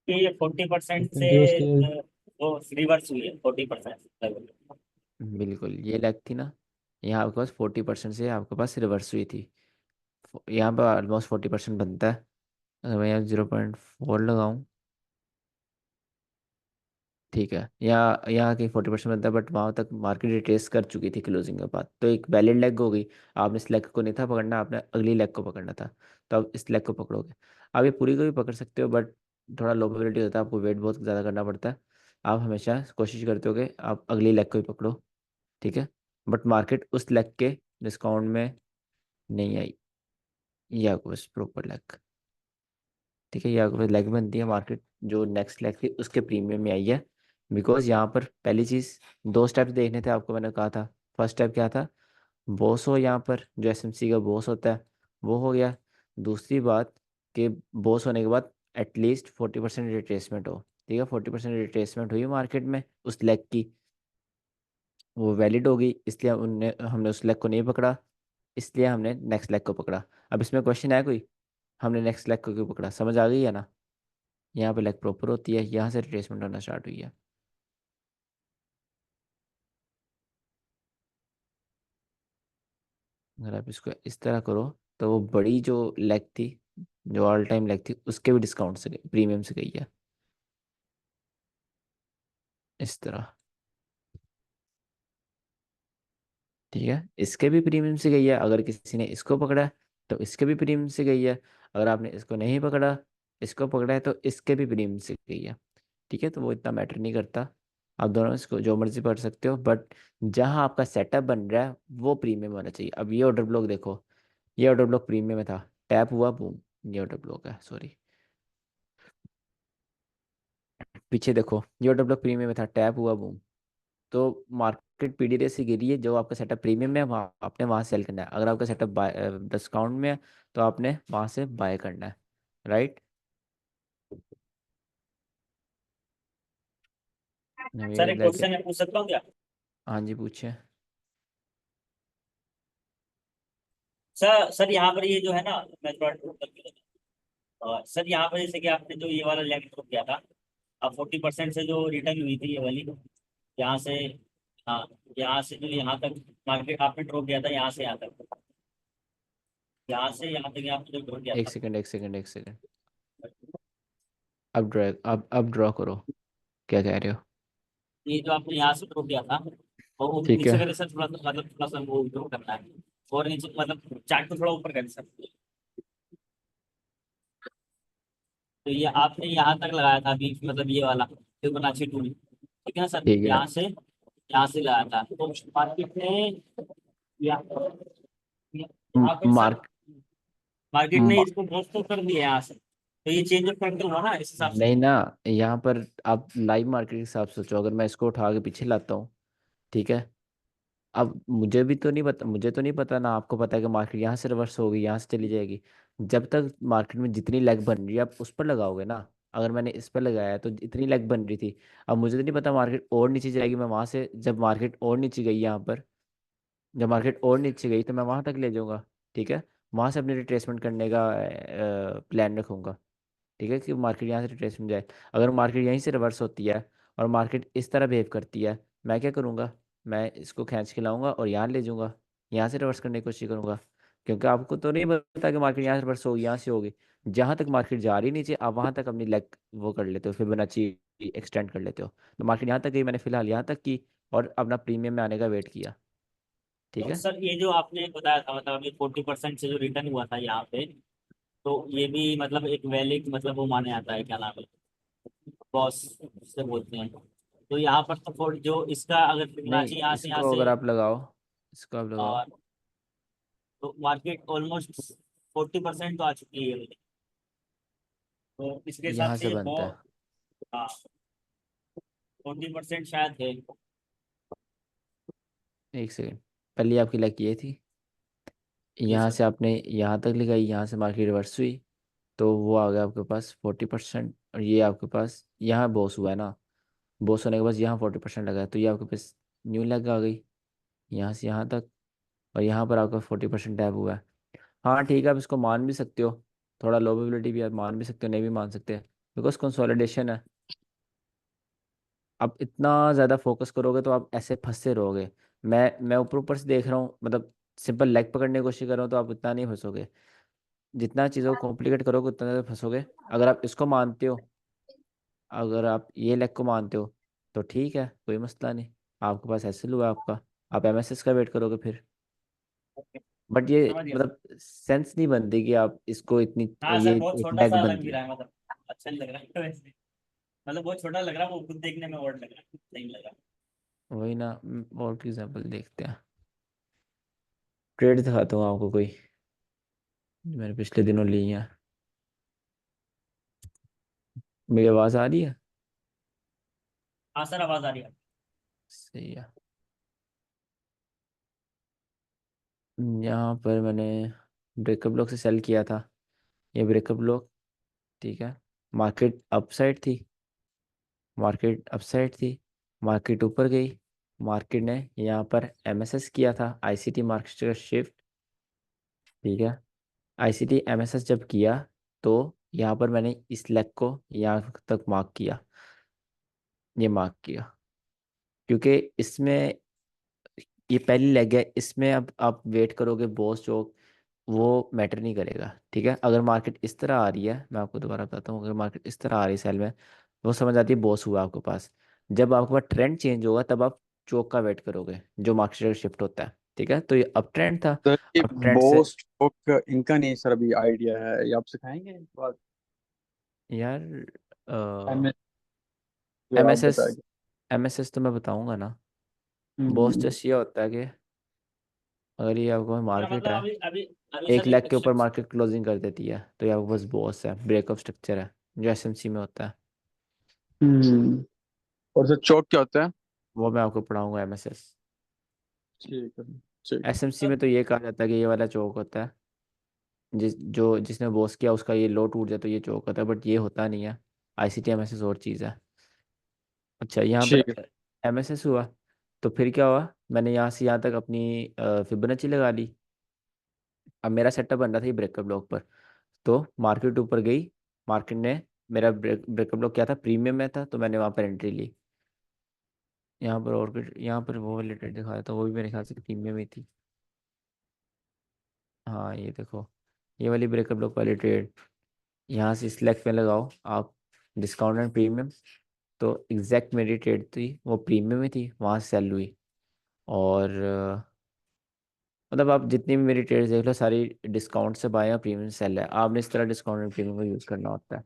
C: ये 40% से
B: क्योंकि उसके
C: वो रिवर्स हुई है 40%
A: बिल्कुल, ये लेग थी ना, यहाँ आपके पास 40% से आपके पास रिवर्स हुई थी। यहाँ पर ऑलमोस्ट 40% बनता है। अगर मैं यहाँ 0.4 लगाऊँ, ठीक है? यहाँ की 40% बनता है, बट वहाँ तक मार्केट रिट्रेस कर चुकी थी क्लोजिंग के बाद, तो एक वैलिड लेग हो गई। आपने इस लेग को नहीं था पकड़ना, आपने अगली लेग को पकड़ना था, तो अब इस लेग को पकड़ोगे। आप ये पूरी को भी पकड़ सकते हो, बट थोड़ा लो प्रोबेबिलिटी होता है, आपको वेट बहुत ज़्यादा करना पड़ता है। आप हमेशा कोशिश करते हो कि आप अगली लेग को ही पकड़ो, ठीक है? बट मार्केट उस लेग के डिस्काउंट में नहीं आई, ये आपको बस प्रॉपर लेग, ठीक है? ये आपको लेग बनती है, मार्केट जो नेक्स्ट लेग थी उसके प्रीमियम में आई है, बिकॉज यहाँ पर पहली चीज़, दो स्टेप देखने थे आपको, मैंने कहा था। फर्स्ट स्टेप क्या था, बॉस हो यहाँ पर, जो एसएमसी का बॉस होता है वो हो गया। दूसरी बात कि बॉस होने के बाद एटलीस्ट 40% रिट्रेसमेंट हो। ठीक है, 40% रिट्रेसमेंट हुई मार्केट में उस लेग की, वो वैलिड होगी, इसलिए उनने हमने उस लेग को नहीं पकड़ा, इसलिए हमने नेक्स्ट लेग को पकड़ा। अब इसमें क्वेश्चन है कोई, हमने नेक्स्ट लेग को क्यों पकड़ा, समझ आ गई है ना। यहाँ पे लेग प्रॉपर होती है, यहाँ से रिट्रेसमेंट होना स्टार्ट हुई है। अगर आप इसको इस तरह करो तो वो बड़ी जो लेग थी, जो ऑल टाइम लेग थी, उसके भी डिस्काउंट से गई, प्रीमियम से गई है इस तरह। ठीक है, इसके भी प्रीमियम से गई है, अगर किसी ने इसको पकड़ा है तो इसके भी प्रीमियम से गई है। अगर आपने इसको नहीं पकड़ा, इसको पकड़ा है, तो इसके भी प्रीमियम से गई है। ठीक है, तो वो इतना मैटर नहीं करता, आप दोनों इसको जो मर्जी पढ़ सकते हो, बट जहाँ आपका सेटअप बन रहा है वो प्रीमियम होना चाहिए। अब ये ऑर्डर ब्लॉक देखो, ये ऑर्डर ब्लॉक प्रीमियम में था, टैप हुआ, बूम, ये ऑर्डर ब्लॉक है, सॉरी। पीछे देखो, ये ऑर्डर ब्लॉक प्रीमियम में था, टैप हुआ, बूम। तो मार्केट पीडीआर से गिरी है, जो आपका सेटअप प्रीमियम में है वहाँ आपने वहाँ सेल करना है। अगर आपका सेटअप बाय डिस्काउंट में है तो आपने वहाँ से बाय करना है, राइट।
C: सर
A: मेरे
C: एक
A: लेके,
C: क्वेश्चन है, पूछ सकता हूँ क्या?
A: हाँ जी पूछे।
C: सर यहाँ पर ये जो है ना, मैं थोड़ा सर यहाँ पर जैसे कि आपने जो ये वाला लेग ड्रॉप किया था, अब 40% से जो रिटर्न हुई थी ये वाली, यहाँ से, हाँ, यहाँ से जो यहाँ तक मार्केट आपने ड्रॉप किया था, यहाँ से यहाँ तक, यहाँ से यहाँ तक आपने जो ड्रॉप किया
A: एक
C: था,
A: सेकंड, एक सेकंड, एक सेकंड। अब ड्रॉ करो, क्या कह रहे हो।
C: ये जो आपने यहाँ से ड्रॉप किया था, और वो
A: ठीक
C: नीचे
A: है,
C: करे सर, थोड़ा सा मतलब थोड़ा सा वो ड्रॉप करना है, और नीचे मतलब चार्ट को थोड़ा ऊपर करें सर। तो ये आपने यहाँ तक लगाया था अभी, मतलब ये वाला फिबोनाची टूल, ठीक है ना सर,
A: ठीक है।
C: यहाँ से लगाया था, तो मार्केट ने यहाँ पर सर,
A: मार्क
C: मार्केट ने इसको ब्रेक तो कर दिया यहाँ से, तो ये चेंज ऑफ फैक्टर हुआ ना इस हिसाब से।
A: नहीं ना, यहाँ पर आप लाइव मार्केट के हिसाब से सोचो, अगर मैं इसको उठा के पीछे लाता हूँ, ठीक है। अब मुझे भी तो नहीं पता, मुझे तो नहीं पता ना, आपको पता है कि मार्केट यहाँ से रिवर्स होगी, यहाँ से चली जाएगी। जब तक मार्केट में जितनी लेग बन रही है आप उस पर लगाओगे ना। अगर मैंने इस पर लगाया तो इतनी लेग बन रही थी, अब मुझे तो नहीं पता मार्केट और नीचे जाएगी, मैं वहां से, जब मार्केट और नीचे गई यहाँ पर, जब मार्केट और नीचे गई तो मैं वहां तक ले जाऊंगा। ठीक है, वहां से अपने रिट्रेसमेंट करने का प्लान रखूंगा। ठीक है, कि मार्केट यहाँ से रिट्रेसमेंट जाए। अगर मार्केट यहीं से रिवर्स होती है और मार्केट इस तरह बिहेव करती है, मैं क्या करूँगा, मैं इसको खींच के लाऊंगा और यहाँ ले जाऊंगा, यहाँ से रिवर्स करने की कोशिश करूंगा। क्योंकि आपको तो नहीं पता कि मार्केट यहाँ से रिवर्स होगी, यहाँ से होगी। जहाँ तक मार्केट जा रही नीचे, आप वहाँ तक अपनी लेग वो कर लेते हो, फिबोनाची एक्सटेंड कर लेते हो। तो मार्केट यहाँ तक गई, मैंने फिलहाल यहाँ तक की और अपना प्रीमियम में आने का वेट किया। ठीक
C: तो
A: है।
C: सर ये जो आपने बताया था, मतलब अभी 40% से जो रिटर्न हुआ था यहाँ पे, तो ये भी मतलब एक वैलिड मतलब वो माने जाता है, क्या नाम है, बॉस से बोलते हैं। तो यहाँ पर तो जो इसका अगर
A: नहीं,
C: फिबोनाची यहाँ
A: इसको
C: से,
A: अगर आप लगाओ, इसको आप लगाओ।
C: और तो मार्केट ऑलमोस्ट 40% तो आ चुकी है, तो इसके हिसाब
A: यहाँ से
C: से
A: बनता है।
C: बहुत, हाँ, 40% शायद है।
A: एक सेकेंड, पहले आपकी लग ये थी,
C: जी
A: यहाँ
C: सर।
A: से आपने यहाँ तक लगाई, यहाँ से मार्केट रिवर्स हुई, तो वो आ गया आपके पास 40%। और ये आपके पास यहाँ बॉस हुआ है ना, बॉस होने के बाद यहाँ 40% लगा है, तो ये आपके पास न्यू लग आ गई, यहाँ से यहाँ तक। और यहाँ पर आपका 40% टैप हुआ है। हाँ ठीक है, आप इसको मान भी सकते हो, थोड़ा लो प्रोबेबिलिटी भी, आप मान भी सकते हो, नहीं भी मान सकते, बिकॉज कंसोलिडेशन है। आप इतना ज़्यादा फोकस करोगे तो आप ऐसे फंसते रहोगे। मैं ऊपर ऊपर से देख रहा हूँ, मतलब सिंपल लेग पकड़ने की कोशिश कर रहा हूँ, तो आप उतना नहीं फंसोगे। जितना चीज़ों को कॉम्प्लिकेट करोगे उतना ज़्यादा फंसोगे। अगर आप इसको मानते हो, अगर आप ये लेग को मानते हो, तो ठीक है, कोई मसला नहीं, आपके पास एसएल हुआ आपका, आप एमएसएस का वेट करोगे फिर। बट ये
C: समझ गया सर।
A: मतलब सेंस नहीं बनती कि आप इसको इतनी,
C: हाँ
A: ये
C: सर, बहुत
A: एक
C: छोटा
A: लेग
C: सा लग
A: बनती
C: भी
A: है।
C: रहा है, मतलब अच्छा नहीं लग रहा है वैसे, मतलब बहुत छोटा लग रहा है, वो खुद देखने में और लग रहा है, सही लग रहा है।
A: वही ना, और एग्जाम्पल देखते हैं। ट्रेड दिखाता हूँ आपको कोई, जो मैंने पिछले दिनों ली है। मेरी आवाज़ आ रही है।
C: हाँ सर, आवाज आ रही है।
A: सही है। यहाँ पर मैंने ब्रेकअप ब्लॉक से सेल किया था, ये ब्रेकअप ब्लॉक, ठीक है। मार्केट अपसाइड थी, मार्केट अपसाइड थी, मार्केट ऊपर गई, मार्केट ने यहाँ पर एमएसएस किया था, आईसीटी मार्केट शिफ्ट, ठीक है। आईसीटी एमएसएस जब किया तो यहाँ पर मैंने इस लेग को यहाँ तक मार्क किया, ये मार्क किया, क्योंकि इसमें ये पहली लेग है, इसमें अब आप वेट करोगे बॉस चौक, वो मैटर नहीं करेगा, ठीक है। अगर मार्केट इस तरह आ रही है, मैं आपको दोबारा बताता हूँ, अगर मार्केट इस तरह आ रही है सेल में, वो समझ आती है बॉस हुआ आपके पास। जब आपके पास ट्रेंड चेंज होगा तब आप चौक का वेट करोगे, जो मार्केट शिफ्ट होता है, ठीक है। तो ये अप ट्रेंड था,
D: सर ये
A: अब ट्रेंड से
D: बोस्ट बुक इनका नहीं सर अभी आइडिया है, ये आप सिखाएंगे एक बात।
A: यार
D: एम जो
A: एम
D: आप
A: एस एस
D: बताएंगे।
A: एम एस एस तो मैं बताऊंगा ना। बॉस
D: हम्म,
A: जस्ट ये होता है कि अगर ये आपको
C: क्या
A: मार्केट
C: मतलब
A: है,
C: अभी अभी अभी
A: एक
C: सर
A: लाख के ऊपर
C: स्ट्रक्चर।
A: मार्केट क्लोजिंग कर देती है, तो ये आपके पास बॉस है, ब्रेकअप स्ट्रक्चर है, जो एसएमसी में होता है।
D: हम्म, और सर चौक क्या होता है?
A: वो मैं आपको पढ़ाऊंगा एमएसएस।
D: ठीक है, ठीक है।
A: एसएमसी में तो ये कहा जाता है कि ये वाला चौक होता है, जिसने बॉस किया उसका ये लो टूट जाए तो ये चौक होता है, बट ये होता नहीं है। आईसीटी एमएसएस और चीज़ है। अच्छा, यहाँ पर
D: ठीक है।
A: एमएसएस हुआ, तो फिर क्या हुआ, मैंने यहाँ से यहाँ तक अपनी फिबोनाची लगा ली। अब मेरा सेटअप बन रहा था ये ब्रेकअप ब्लॉक पर, तो मार्केट ऊपर गई, मार्केट ने मेरा ब्रेकअप ब्लॉक क्या था, प्रीमियम में था, तो मैंने वहाँ पर एंट्री ली। यहाँ पर और कुछ, यहाँ पर वो वाली ट्रेड दिखाया था, वो भी मेरे ख्याल से प्रीमियम ही थी। हाँ ये देखो, ये वाली ब्रेकअप ब्लॉक वाली ट्रेड, यहाँ से सिलेक्ट में लगाओ आप, डिस्काउंट एंड प्रीमियम, तो एग्जैक्ट मेरी ट्रेड थी वो प्रीमियम में थी, वहाँ से सेल हुई। और मतलब आप जितनी भी मेरी ट्रेड्स देख लो सारी डिस्काउंट से बाय या प्रीमियम सेल है, आपने इस तरह डिस्काउंट एंड प्रीमियम का यूज़ करना होता है।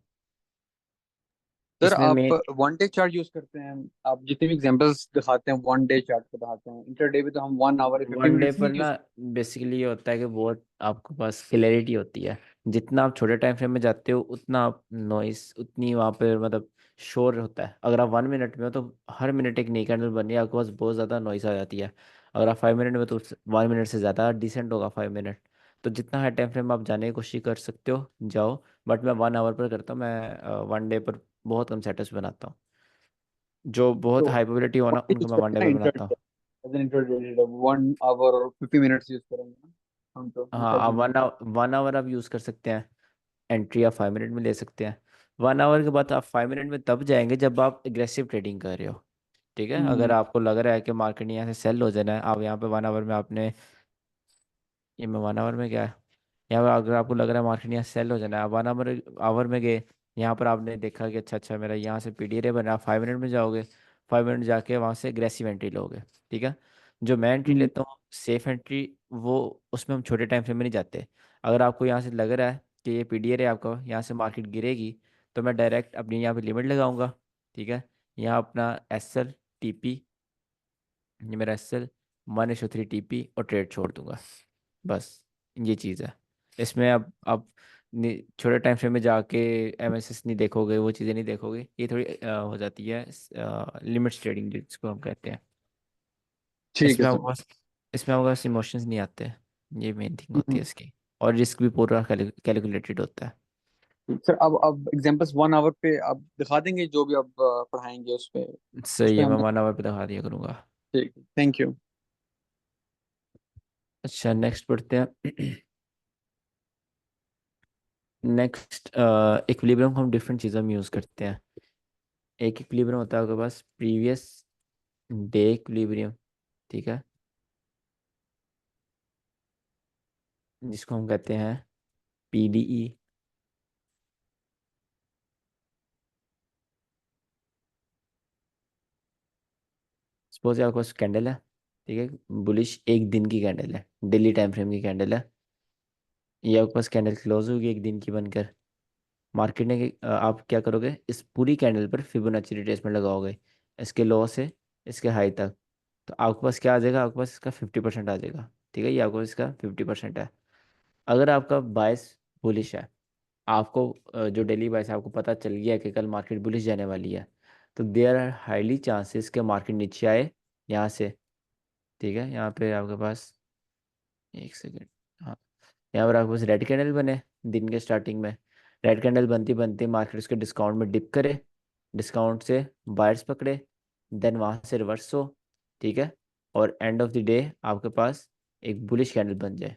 D: सर
A: इसमें
D: आप
A: main
D: one day chart use करते हैं? आप जितने भी एग्जांपल्स दिखाते हैं वन डे चार्ट को दिखाते हैं, इंटरडे पे तो हम 1 आवर 50
A: वन डे
D: मिनट्स नहीं
A: पर ना,
D: यूज।
A: बेसिकली ये होता है कि बहुत आपके पास क्लैरिटी होती है, जितना आप छोटे टाइम फ्रेम में जाते हो उतना आप नॉइस उतनी वहाँ पे मतलब शोर होता है। अगर आप 1 मिनट में हो तो हर मिनट एक नई कैंडल बन रही है, आपके पास बहुत ज़्यादा नॉइस आ जाती है। अगर आप 5 मिनट में, तो 1 मिनट से ज़्यादा डिसेंट होगा 5 मिनट। तो जितना हाई टाइम फ्रेम आप जाने की कोशिश कर सकते हो जाओ, बट मैं 1 आवर पर करता हूँ, मैं वन डे पर बहुत कम सेटअप्स बनाता हूँ, जो बहुत
D: तो
A: हाई प्रोबेबिलिटी हो
D: वन
A: ना
D: डे
A: उनको
D: यूज
A: मैं वन डे
D: करते
A: पर
D: हैं
A: बनाता हूँ।
D: Intraday, as an intraday 1 hour और 50 मिनट्स यूज करेंगे ना हम तो
A: हाँ, आप
D: इंटरडे।
A: 1 आवर आप यूज़ कर सकते हैं, एंट्री आप 5 मिनट में ले सकते हैं। 1 आवर के बाद आप 5 मिनट में तब जाएंगे जब आप एग्रेसिव ट्रेडिंग कर रहे हो, ठीक है। अगर
D: हम्म,
A: आपको लग रहा है कि मार्केट यहाँ से सेल हो जाना है, आप यहाँ पे 1 आवर में आपने, ये मैं 1 आवर में क्या है, यहाँ पर अगर आपको लग रहा है मार्केट यहाँ सेल हो जाना है, आप 1 आवर आवर में गए, यहाँ पर आपने देखा कि अच्छा अच्छा मेरा यहाँ से पीडीआर बना, आप 5 मिनट में जाओगे, 5 मिनट जाके वहाँ से एग्रेसिव एंट्री लोगे, ठीक है। जो मैं एंट्री
D: हम्म,
A: लेता हूँ सेफ एंट्री, वो उसमें हम छोटे टाइम फ्रेम में नहीं जाते। अगर आपको यहाँ से लग रहा है कि ये पीडीआर है आपका, यहाँ से मार्केट गिरेगी, तो मैं डायरेक्ट अपनी यहाँ पे लिमिट लगाऊंगा, ठीक है। यहाँ अपना एस एल टीपी, ये मेरा एस एल 1:3 टीपी और ट्रेड छोड़ दूंगा, बस ये चीज़ है। इसमें अब आप छोटे टाइम फ्रेम में जाके एमएसएस नहीं देखोगे, वो चीज़ें नहीं देखोगे, ये थोड़ी हो जाती है लिमिट ट्रेडिंग जिसको हम कहते हैं।
D: ठीक है
A: इसमें
D: सर।
A: आपके पास इसमें आपके पास इमोशंस नहीं आते, ये मेन थिंग होती है
D: हम्म,
A: इसकी। और रिस्क भी पूरा कैलकुलेटेड होता है।
D: सर अब एग्जांपल्स 1 आवर पे आप दिखा देंगे जो भी आप पढ़ाएंगे उस
A: सही
D: पे
A: है, मैं
D: हम।
A: 1 आवर पे दिखा दिया करूँगा।
D: ठीक है, थैंक यू।
A: अच्छा, नेक्स्ट पढ़ते हैं। नेक्स्ट इक्विलिब्रियम हम डिफरेंट चीज़ों में यूज़ करते हैं। एक इक्विलिब्रियम होता है आपके पास प्रीवियस डे इक्विलिब्रियम, ठीक है, जिसको हम कहते हैं पीडीई। सपोज आपके पास कैंडल है, ठीक है, बुलिश एक दिन की कैंडल है, डेली टाइम फ्रेम की कैंडल है, ये आपके पास कैंडल क्लोज होगी एक दिन की बनकर। मार्केट ने आप क्या करोगे, इस पूरी कैंडल पर फिबोनाची रिट्रेसमेंट लगाओगे, इसके लो से इसके हाई तक, तो आपके पास क्या आ जाएगा, आपके पास इसका 50% आ जाएगा, ठीक है। ये आपको इसका 50% है। अगर आपका बायस बुलिश है, आपको जो डेली बायस है आपको पता चल गया कि कल मार्केट बुलिश जाने वाली है, तो देयर आर हाईली चांसेस के मार्केट नीचे आए यहाँ से। ठीक है, यहाँ पे आपके पास, एक सेकेंड, हाँ, यहाँ पर आपके पास रेड कैंडल बने दिन के स्टार्टिंग में। रेड कैंडल बनती बनती मार्केट उसके डिस्काउंट में डिप करे, डिस्काउंट से बायर्स पकड़े, देन वहाँ से रिवर्स हो। ठीक है, और एंड ऑफ द डे आपके पास एक बुलिश कैंडल बन जाए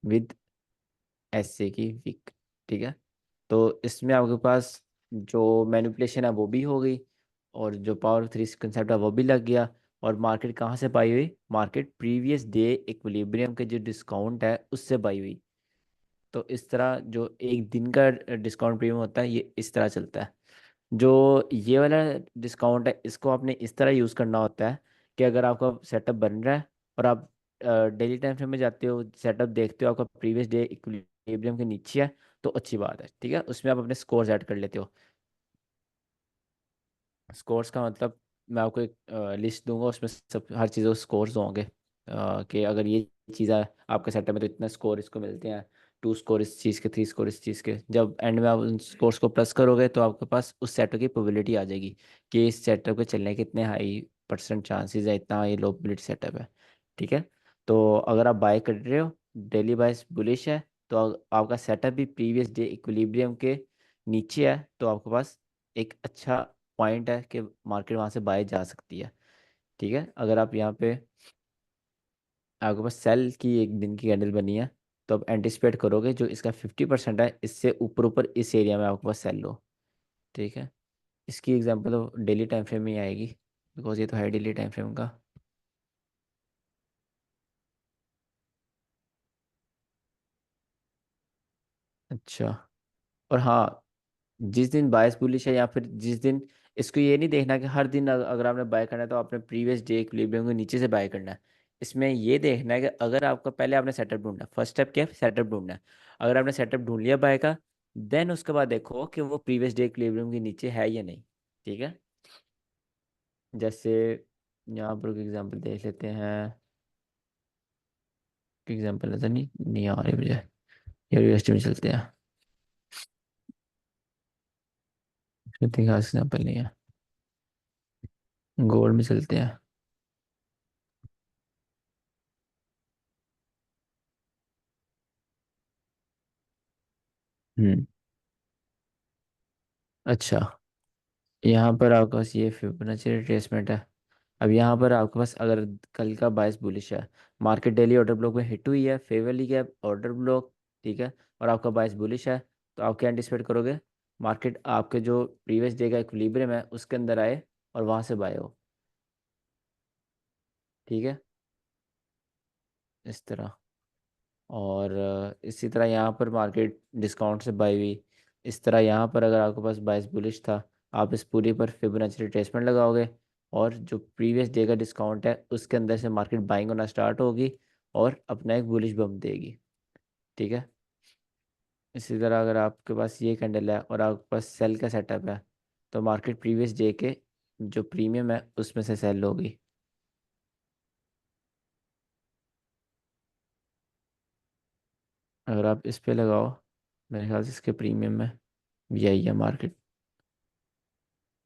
A: विद ऐसे की विक। ठीक है, तो इसमें आपके पास जो मैनिपुलेशन है वो भी हो गई, और जो पावर थ्री कंसेप्ट है वो भी लग गया। और मार्केट कहाँ से बाई हुई? मार्केट प्रीवियस डे इक्विलिब्रियम के जो डिस्काउंट है उससे बाई हुई। तो इस तरह जो एक दिन का डिस्काउंट प्रीमियम होता है ये इस तरह चलता है। जो ये वाला डिस्काउंट है इसको आपने इस तरह यूज़ करना होता है कि अगर आपका सेटअप बन रहा है और आप डेली टाइम फ्रेम में जाते हो, सेटअप देखते हो, आपका प्रीवियस डे इक्विलिब्रियम के नीचे है, तो अच्छी बात है। ठीक है, उसमें आप अपने स्कोर्स ऐड कर लेते हो। स्कोर्स का मतलब मैं आपको एक लिस्ट दूंगा, उसमें सब हर चीज़ों के स्कोर्स होंगे, कि अगर ये चीज़ है आपके सेटअप में तो इतना स्कोर इसको मिलते हैं, 2 स्कोर इस चीज़ के, 3 स्कोर इस चीज़ के। जब एंड में आप उन स्कोर्स को प्लस करोगे तो आपके पास उस सेटअप की प्रोबेबिलिटी आ जाएगी कि इस सेटअप के चलने के इतने हाई परसेंट चांसेस है, इतना हाई लो प्रोबेबिलिटी सेटअप है। ठीक है, तो अगर आप बाय कर रहे हो, डेली बाइस बुलिश है, तो आपका सेटअप भी प्रीवियस डे इक्विलिब्रियम के नीचे है, तो आपके पास एक अच्छा पॉइंट है कि मार्केट वहां से बाय जा सकती है। ठीक है, अगर आप यहाँ पे आपके पास सेल की एक दिन की कैंडल बनी है, तो आप एंटिसिपेट करोगे जो इसका 50% है इससे ऊपर ऊपर इस एरिया में आपके पास सेल लो। ठीक है, इसकी एग्जांपल तो डेली टाइम फ्रेम में ही आएगी, बिकॉज ये तो है डेली टाइम फ्रेम का। अच्छा, और हाँ, जिस दिन बायस बुलिश है या फिर जिस दिन, इसको ये नहीं देखना कि हर दिन अगर आपने बाय करना है तो आपने प्रीवियस डे इक्विलिब्रियम के नीचे से बाय करना है। इसमें ये देखना है कि अगर आपका पहले आपने सेटअप ढूंढना है, फर्स्ट स्टेप क्या है? सेटअप ढूंढना है। अगर आपने सेटअप ढूंढ लिया बाय का, देन उसके बाद देखो कि वो प्रीवियस डे इक्विलिब्रियम के नीचे है या नहीं। ठीक है, जैसे यहाँ पर एग्जाम्पल देख लेते हैं। एग्जाम्पल नजर नहीं नहीं आ रही मुझे, यूनिवर्सिटी में चलते हैं, इसमें खास एग्जाम्पल नहीं है, गोल्ड में चलते हैं। हम्म, अच्छा, यहाँ पर आपके पास ये फिबोनाची रिट्रेसमेंट है। अब यहाँ पर आपके पास अगर कल का बायस बुलिश है, मार्केट डेली ऑर्डर ब्लॉक में हिट हुई है, फेवरली गया ऑर्डर ब्लॉक। ठीक है, और आपका बायस बुलिश है, तो आप क्या एंटिसिपेट करोगे? मार्केट आपके जो प्रीवियस डे का इक्विलिब्रियम है उसके अंदर आए और वहां से बाय हो। ठीक है, इस तरह। और इसी तरह यहाँ पर मार्केट डिस्काउंट से बाई हुई। इस तरह यहाँ पर अगर आपके पास बाइस बुलिश था, आप इस पूरी पर फिबोनाची रिट्रेसमेंट लगाओगे, और जो प्रीवियस डे का डिस्काउंट है उसके अंदर से मार्केट बाइंग होना स्टार्ट होगी और अपना एक बुलिश बम देगी। ठीक है, इसी तरह अगर आपके पास ये कैंडल है और आपके पास सेल का सेटअप है, तो मार्केट प्रीवियस डे के जो प्रीमियम है उसमें से सेल होगी। अगर आप इस पे लगाओ, मेरे ख्याल से इसके प्रीमियम में यही है मार्केट।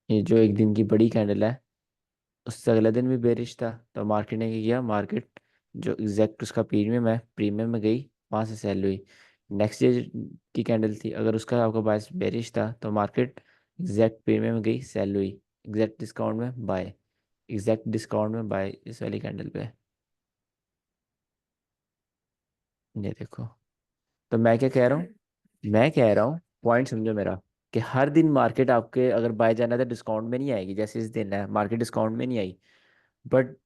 A: ये जो एक दिन की बड़ी कैंडल है, उससे अगले दिन भी बेरिश था, तो मार्केट ने क्या किया? मार्केट जो एग्जैक्ट उसका प्रीमियम है, प्रीमियम में गई, वहां से सेल हुई। नेक्स्ट डे की कैंडल थी, अगर उसका आपका बायस बेरिश था, तो मार्केट एग्जैक्ट प्रीमियम में गई, सेल हुई। एग्जैक्ट डिस्काउंट में बाय, एग्जैक्ट डिस्काउंट में बाय इस वाली कैंडल पे। ये देखो, तो मैं क्या कह रहा हूँ? मैं कह रहा हूँ, पॉइंट समझो मेरा, कि हर दिन मार्केट आपके अगर बाय जाना है तो डिस्काउंट में नहीं आएगी। जैसे इस दिन है मार्केट डिस्काउंट में नहीं आई, बट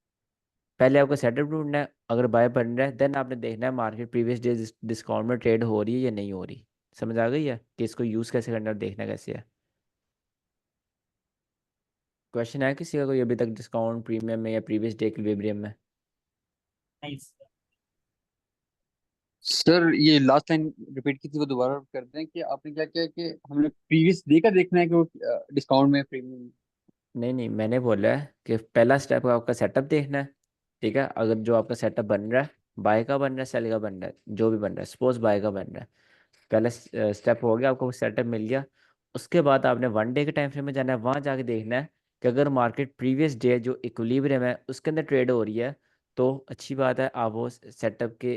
A: पहले आपको सेटअप ढूंढना है। अगर बाय बन रहा है, देन आपने देखना है मार्केट प्रीवियस डे डिस्काउंट में ट्रेड हो रही है या नहीं हो रही। समझ आ गई है कि इसको यूज़ कैसे करना है और देखना कैसे है? क्वेश्चन है किसी का कोई अभी तक डिस्काउंट प्रीमियम में या प्रीवियस डे इक्विलिब्रियम में?
C: नहीं,
D: सर ये लास्ट लाइन रिपीट की थी, वो दोबारा कर दें कि आपने क्या किया कि हमने प्रीवियस डे का देखना है कि वो डिस्काउंट में प्रीमियम।
A: नहीं नहीं, मैंने बोला है कि पहला स्टेप आपका सेटअप देखना है। ठीक है, अगर जो आपका सेटअप बन रहा है, बाय का बन रहा है, सेल का बन रहा है, जो भी बन रहा है, सपोज बाय का बन रहा है, पहला स्टेप हो गया, आपको सेटअप मिल गया। उसके बाद आपने 1 डे के टाइम फ्रेम में जाना है, वहाँ जाके देखना है कि अगर मार्केट प्रीवियस डे जो इक्विलिब्रियम है उसके अंदर ट्रेड हो रही है तो अच्छी बात है। आप वो सेटअप के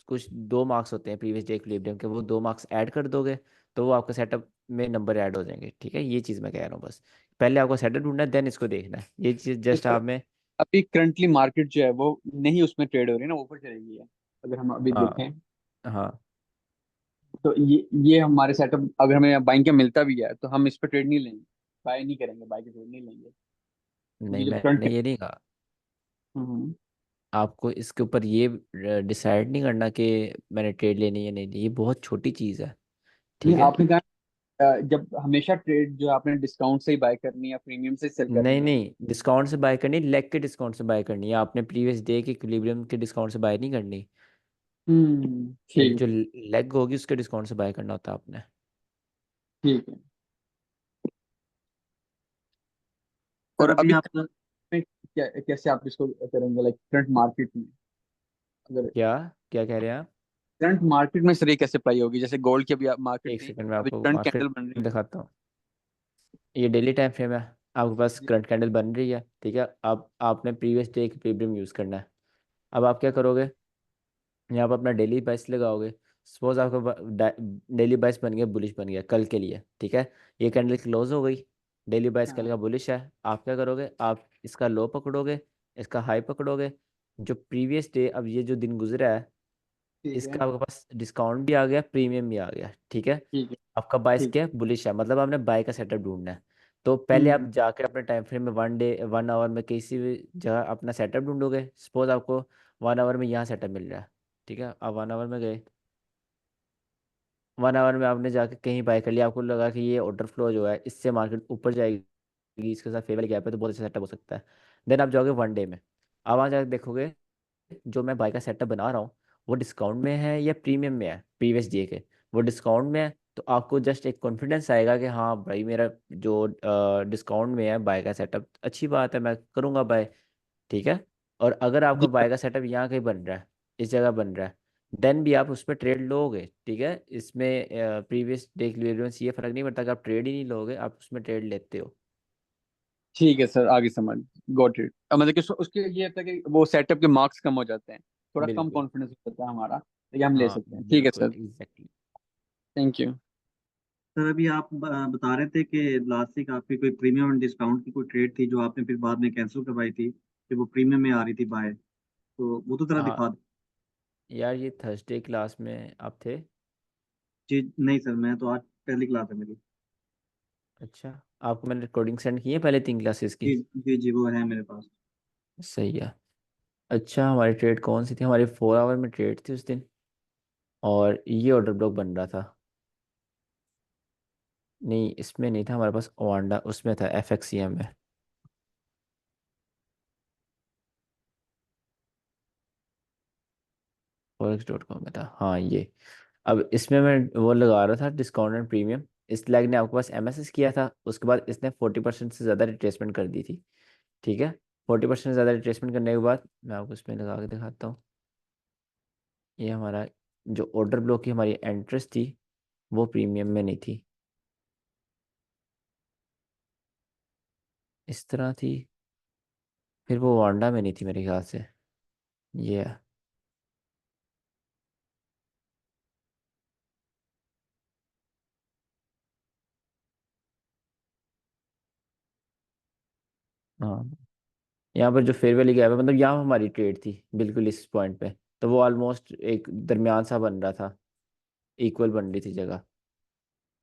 A: कुछ 2 मार्क्स होते हैं प्रीवियस डे इक्विलिब्रियम के, वो 2 मार्क्स ऐड कर दोगे तो वो आपके सेटअप में नंबर ऐड हो जाएंगे। ठीक है, ये चीज़ मैं कह रहा हूँ बस। पहले आपको सेटअप ढूंढना है, देन इसको देखना है। ये चीज़
D: तो
A: जस्ट
D: सर
A: आप में।
D: अभी करंटली मार्केट जो है वो नहीं उसमें ट्रेड हो रही है ना, ऊपर चली गई है अगर हम अभी
A: हाँ।
D: देखें।
A: हाँ।
D: तो ये हमारे सेटअप अगर हमें बाइंग का मिलता भी है तो हम इस पर ट्रेड नहीं लेंगे, बाय नहीं करेंगे, बाय के ट्रेड नहीं लेंगे
A: नहीं,
D: क्योंकि जब
A: मैंने
D: करंट।
A: ये नहीं कहा।
D: हम्म।
A: आपको इसके ऊपर ये डिसाइड नहीं करना कि मैंने ट्रेड लेनी है या नहीं लेनी, ये बहुत छोटी चीज़ है।
D: नहीं
A: ठीक है।
D: आपने कहा जब हमेशा ट्रेड जो है आपने डिस्काउंट से ही बाय करनी है, प्रीमियम से सेल
A: नहीं
D: करनी है।
A: नहीं, डिस्काउंट से बाय करनी, लेग के डिस्काउंट से बाय करनी है आपने, प्रीवियस डे के इक्विलिब्रियम के डिस्काउंट से बाय नहीं करनी। एक
D: ठीक
A: जो लेग होगी उसके डिस्काउंट से बाय करना होता है आपने।
D: ठीक है।
I: सर
D: और
I: अभी
D: अभी
I: आप
D: में कैसे आप इसको करेंगे, लाइक करंट मार्केट में अगर
A: क्या क्या कह रहे हैं आप?
D: करंट मार्केट में सर ये कैसे अप्लाई होगी, जैसे गोल्ड की अभी मार्केट
A: एक
D: थी,
A: सेकंड में
D: अभी
A: आपको
D: करंट कैंडल
A: मार्केट
D: बन रही है।
A: दिखाता हूँ। ये डेली टाइम फ्रेम है, आपके पास
D: जी।
A: करंट कैंडल बन रही है। ठीक है, अब आपने प्रीवियस डे इक्विलिब्रियम यूज़ करना है। अब आप क्या करोगे, यहाँ पर अपना डेली बाइस लगाओगे। सपोज आपका डेली बाइस बन गया, बुलिश बन गया कल के लिए। ठीक है, ये कैंडल क्लोज हो गई, डेली बाइस कल
D: हाँ
A: का बुलिश है। आप क्या करोगे, आप इसका लो पकड़ोगे, इसका हाई पकड़ोगे। जो प्रीवियस डे, अब ये जो दिन गुजरा है
D: ठीक है
A: इसका आपके पास डिस्काउंट भी आ गया, प्रीमियम भी आ गया। ठीक है,
D: ठीक है
A: आपका बाइस
D: ठीक।
A: क्या है, बुलिश है, मतलब आपने बाय का सेटअप ढूंढना है। तो पहले आप
D: हम्म।
A: जाके अपने टाइम फ्रेम में 1 डे 1 आवर में किसी भी जगह अपना सेटअप ढूंढोगे। सपोज आपको 1 आवर में यहाँ सेटअप मिल रहा है। ठीक है, आप 1 आवर में गए, 1 आवर में आपने जाके कहीं बाय कर लिया, आपको लगा कि ये ऑर्डर फ्लो जो है इससे मार्केट ऊपर जाएगी, इसके साथ फेवर गैप है तो बहुत अच्छा सेटअप हो सकता है। देन आप जाओगे 1 डे में, आप वहाँ जाके देखोगे जो मैं बाय का सेटअप बना रहा हूँ वो डिस्काउंट में है या प्रीमियम में है। प्रीवियस डे के वो डिस्काउंट में है, तो आपको जस्ट एक कॉन्फिडेंस आएगा कि हाँ भाई मेरा जो डिस्काउंट में है बाय का सेटअप अच्छी बात है, मैं करूँगा बाय। ठीक है, और अगर आपका
D: जी
A: बाय का सेटअप यहाँ कहीं बन रहा है, इस जगह बन रहा है, देन भी आप उस पर ट्रेड लोगे। ठीक है, इसमें प्रीवियस डे इक्विलिब्रियम से ये फर्क नहीं पड़ता कि आप ट्रेड ही नहीं लोगे, आप उसमें ट्रेड लेते हो।
D: ठीक है सर, आगे समझ गॉट इट। मतलब कि उसके ये होता है कि वो सेटअप के मार्क्स कम हो जाते हैं, थोड़ा कम
A: बिल्कुल।
D: कॉन्फिडेंस होता है हमारा, तो ये हम ले
A: हाँ
D: सकते हैं। ठीक है
A: बिल्कुल
D: sir.
A: Exactly.
D: Thank you.
I: Sir अभी आप बता रहे थे कि लास्ट वीक आपकी कोई प्रीमियम एंड डिस्काउंट की कोई ट्रेड थी जो आपने फिर बाद में कैंसिल करवाई थी कि वो प्रीमियम में आ रही थी बाय, तो वो तो जरा
A: हाँ
I: दिखा दो।
A: यार, ये थर्सडे क्लास में आप थे?
I: जी नहीं सर, मैं तो आज पहली क्लास है मेरी।
A: अच्छा, आपको मैंने रिकॉर्डिंग सेंड की है पहले 3 क्लासेस
I: जी
A: की?
I: जी जी, वो है मेरे पास।
A: सही है। अच्छा, हमारी ट्रेड कौन सी थी, हमारी 4 आवर में ट्रेड थी उस दिन, और ये ऑर्डर ब्लॉक बन रहा था। नहीं, इसमें नहीं था हमारे पास, ओवांडा उसमें था, FXCM में, forex.com में था। हाँ ये, अब इसमें मैं वो लगा रहा था डिस्काउंट एंड प्रीमियम। इस लैग ने आपके पास MSS किया था, उसके बाद इसने 40% से ज़्यादा रिट्रेसमेंट कर दी थी। ठीक है, 40% से ज़्यादा रिट्रेसमेंट करने के बाद मैं आपको इसमें लगा के दिखाता हूँ। ये हमारा जो ऑर्डर ब्लॉक की हमारी एंट्रेस थी वो प्रीमियम में नहीं थी, इस तरह थी। फिर वो वांडा में नहीं थी मेरे ख्याल से। ये है। हाँ, यहाँ पर जो फेयर वैली गैप है, मतलब यहाँ हमारी ट्रेड थी बिल्कुल इस पॉइंट पे, तो वो ऑलमोस्ट एक दरमियान सा बन रहा था, इक्वल बन रही थी जगह।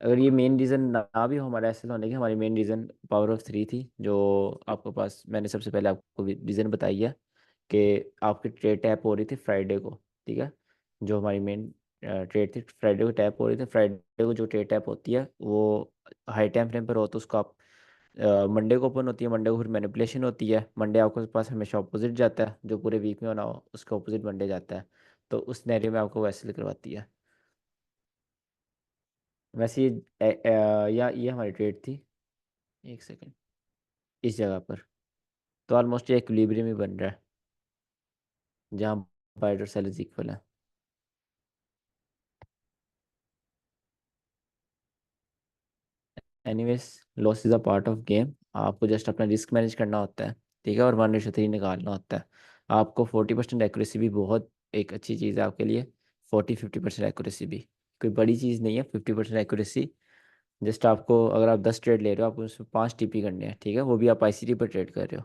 A: अगर ये मेन रीज़न ना भी हो हमारा ऐसे होने की, हमारी मेन रीज़न पावर ऑफ 3 थी, जो आपके पास मैंने सबसे पहले आपको रीज़न बताई है कि आपकी ट्रेड टैप हो रही थी फ्राइडे को। ठीक है, जो हमारी मेन ट्रेड थी फ्राइडे को टैप हो रही थी। फ्राइडे को जो ट्रेड टैप होती है वो हाई टाइम फ्रेम पर हो, तो उसको आप मंडे को ओपन होती है, मंडे को फिर मैनिपुलेशन होती है। मंडे आपके पास हमेशा अपोजिट जाता है, जो पूरे वीक में होना हो उसका अपोजिट मंडे जाता है, तो उस सिनेरियो में आपको वैसे करवाती है। वैसे या ये हमारी ट्रेड थी, एक सेकेंड, इस जगह पर। तो ऑलमोस्ट ये इक्विलिब्रियम ही बन रहा है जहाँ बाइट और सेल इक्वल है। Anyways, loss is a part of game. आपको जस्ट अपना रिस्क मैनेज करना होता है, ठीक है, और 1:3 निकालना होता है। आपको 40% एक्यूरेसी भी बहुत एक अच्छी चीज़ है आपके लिए। 40-50% एक्यूरेसी भी कोई बड़ी चीज़ नहीं है। 50% एक्यूरेसी जस्ट आपको, अगर आप 10 ट्रेड ले रहे हो, आपको उसमें 5 टीपी करने हैं, ठीक है, वो भी आप आईसीटी पर ट्रेड कर रहे हो।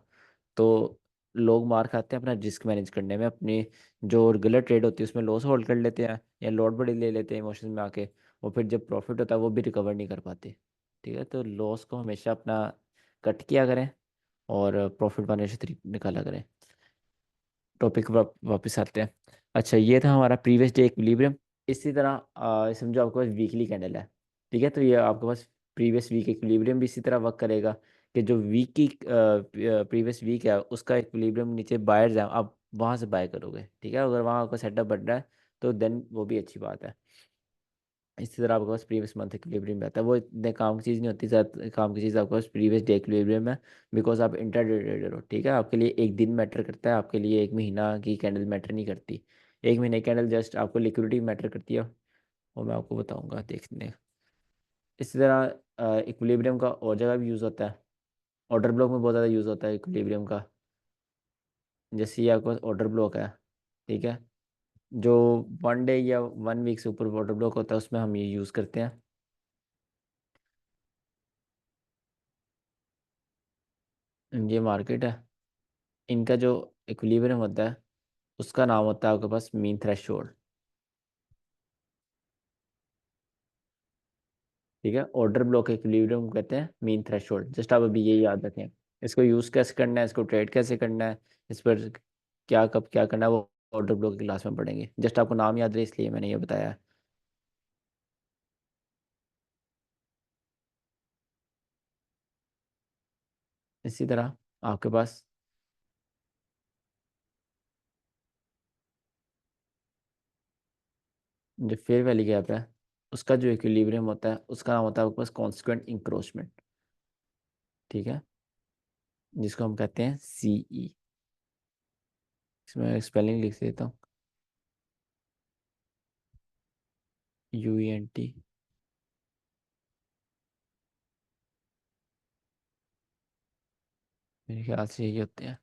A: तो लोग मार खाते हैं अपना रिस्क मैनेज करने में। अपनी जो रेगुलर ट्रेड होती है उसमें लॉस होल्ड कर लेते हैं या लॉट बड़ी ले लेते हैं इमोशन में आके, और फिर जब प्रॉफिट होता है वो भी रिकवर नहीं कर पाते। ठीक है, तो लॉस को हमेशा अपना कट किया करें और प्रॉफिट बनाने से निकाला करें। टॉपिक वापस आते हैं। अच्छा, ये था हमारा प्रीवियस डे इक्विलिब्रियम। इसी तरह समझो आपके पास वीकली कैंडल है, ठीक है, तो ये आपके पास प्रीवियस वीक इक्विलिब्रियम भी इसी तरह वर्क करेगा कि जो वीक की प्रीवियस वीक है उसका इक्विलिब्रियम नीचे बायर्स है, आप वहाँ से बाय करोगे, ठीक है, अगर वहाँ आपका सेटअप बन रहा है तो देन वो भी अच्छी बात है। इसी तरह आपके पास प्रीवियस मंथ इक्विलिब्रियम रहता है, वो इतने काम की चीज़ नहीं होती, ज़्यादा काम की चीज़ आपके पास प्रीवियस डे इक्विलिब्रियम है। बिकॉज आप इंटरडे ट्रेडर हो, ठीक है, आपके लिए एक दिन मैटर करता है, आपके लिए एक महीना की कैंडल मैटर नहीं करती। एक महीने की कैंडल जस्ट आपको लिक्विडिटी मैटर करती है, वो मैं आपको बताऊंगा देखने। इसी तरह इक्विलिब्रियम का और जगह भी यूज़ होता है। ऑर्डर ब्लॉक में बहुत ज़्यादा यूज़ होता है इक्विलिब्रियम का। जैसे ये आपके पास ऑर्डर ब्लॉक है, ठीक है, जो 1 डे या 1 वीक से ऊपर ऑर्डर ब्लॉक होता है उसमें हम ये यूज़ करते हैं। ये मार्केट है, इनका जो इक्विलिब्रियम होता है उसका नाम होता है आपके पास मीन थ्रेशोल्ड, ठीक है। ऑर्डर ब्लॉक इक्विलिब्रियम कहते हैं मीन थ्रेशोल्ड। जस्ट आप अभी ये याद रखें, इसको यूज़ कैसे करना है, इसको ट्रेड कैसे करना है, इस पर क्या कब क्या करना है, वो ऑर्डर ब्लॉक की क्लास में पढ़ेंगे। जस्ट आपको नाम याद रहे इसलिए मैंने ये बताया है। इसी तरह आपके पास जो फेयर वैल्यू गैप है उसका जो इक्विलिब्रियम होता है उसका नाम होता है आपके पास कॉन्सिक्वेंट इंक्रोचमेंट, ठीक है, जिसको हम कहते हैं सीई। इसमें स्पेलिंग लिख देता हूँ, UENT। मेरे ख्याल से यही होते हैं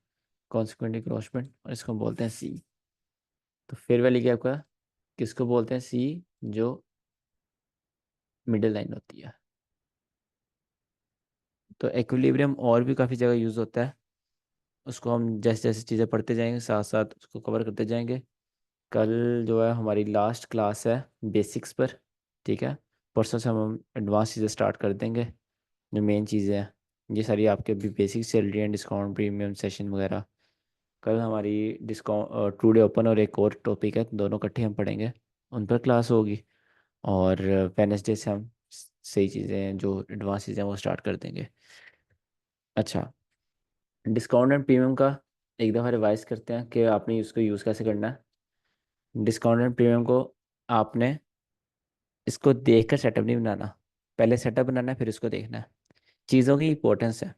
A: कॉन्सिक्वेंट इंक्रोचमेंट, और इसको हम बोलते हैं सी। तो फेयर वैल्यू गैप का किसको बोलते हैं? सी, जो मिडिल लाइन होती है। तो एक्विलिब्रियम और भी काफ़ी जगह यूज़ होता है, उसको हम जैसे जैसे चीज़ें पढ़ते जाएंगे साथ साथ उसको कवर करते जाएंगे। कल जो है हमारी लास्ट क्लास है बेसिक्स पर, ठीक है, परसों से हम एडवांस चीज़ें स्टार्ट कर देंगे। जो मेन चीज़ें हैं ये सारी आपके अभी बेसिक्स चल रही हैं, डिस्काउंट प्रीमियम सेशन वगैरह। कल हमारी डिस्काउंट टू डे ओपन और एक और टॉपिक है, दोनों इकट्ठे हम पढ़ेंगे, उन पर क्लास होगी। और वेडनेसडे से हम सही चीज़ें हैं, जो एडवांस चीज़ें हैं वो स्टार्ट कर देंगे। अच्छा, डिस्काउंट एंड प्रीमियम का एक दफ़ा रिवाइज करते हैं कि आपने इसको यूज़ कैसे करना है। डिस्काउंट एंड प्रीमियम को आपने इसको देखकर सेटअप नहीं बनाना, पहले सेटअप बनाना है फिर इसको देखना है। चीज़ों की इंपॉर्टेंस है,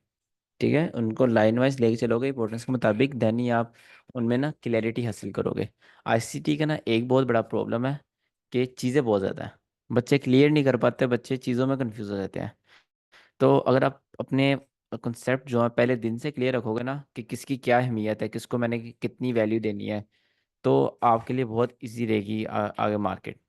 A: ठीक है, उनको लाइन वाइज लेके चलोगे इंपॉर्टेंस के मुताबिक, देन ही आप उनमें ना क्लैरिटी हासिल करोगे। आईसीटी का ना एक बहुत बड़ा प्रॉब्लम है कि चीज़ें बहुत ज़्यादा हैं, बच्चे क्लियर नहीं कर पाते, बच्चे चीज़ों में कंफ्यूज हो जाते हैं। तो अगर आप अपने कॉन्सेप्ट जो है पहले दिन से क्लियर रखोगे ना कि किसकी क्या अहमियत है, किसको मैंने कितनी वैल्यू देनी है, तो आपके लिए बहुत इजी रहेगी आगे मार्केट।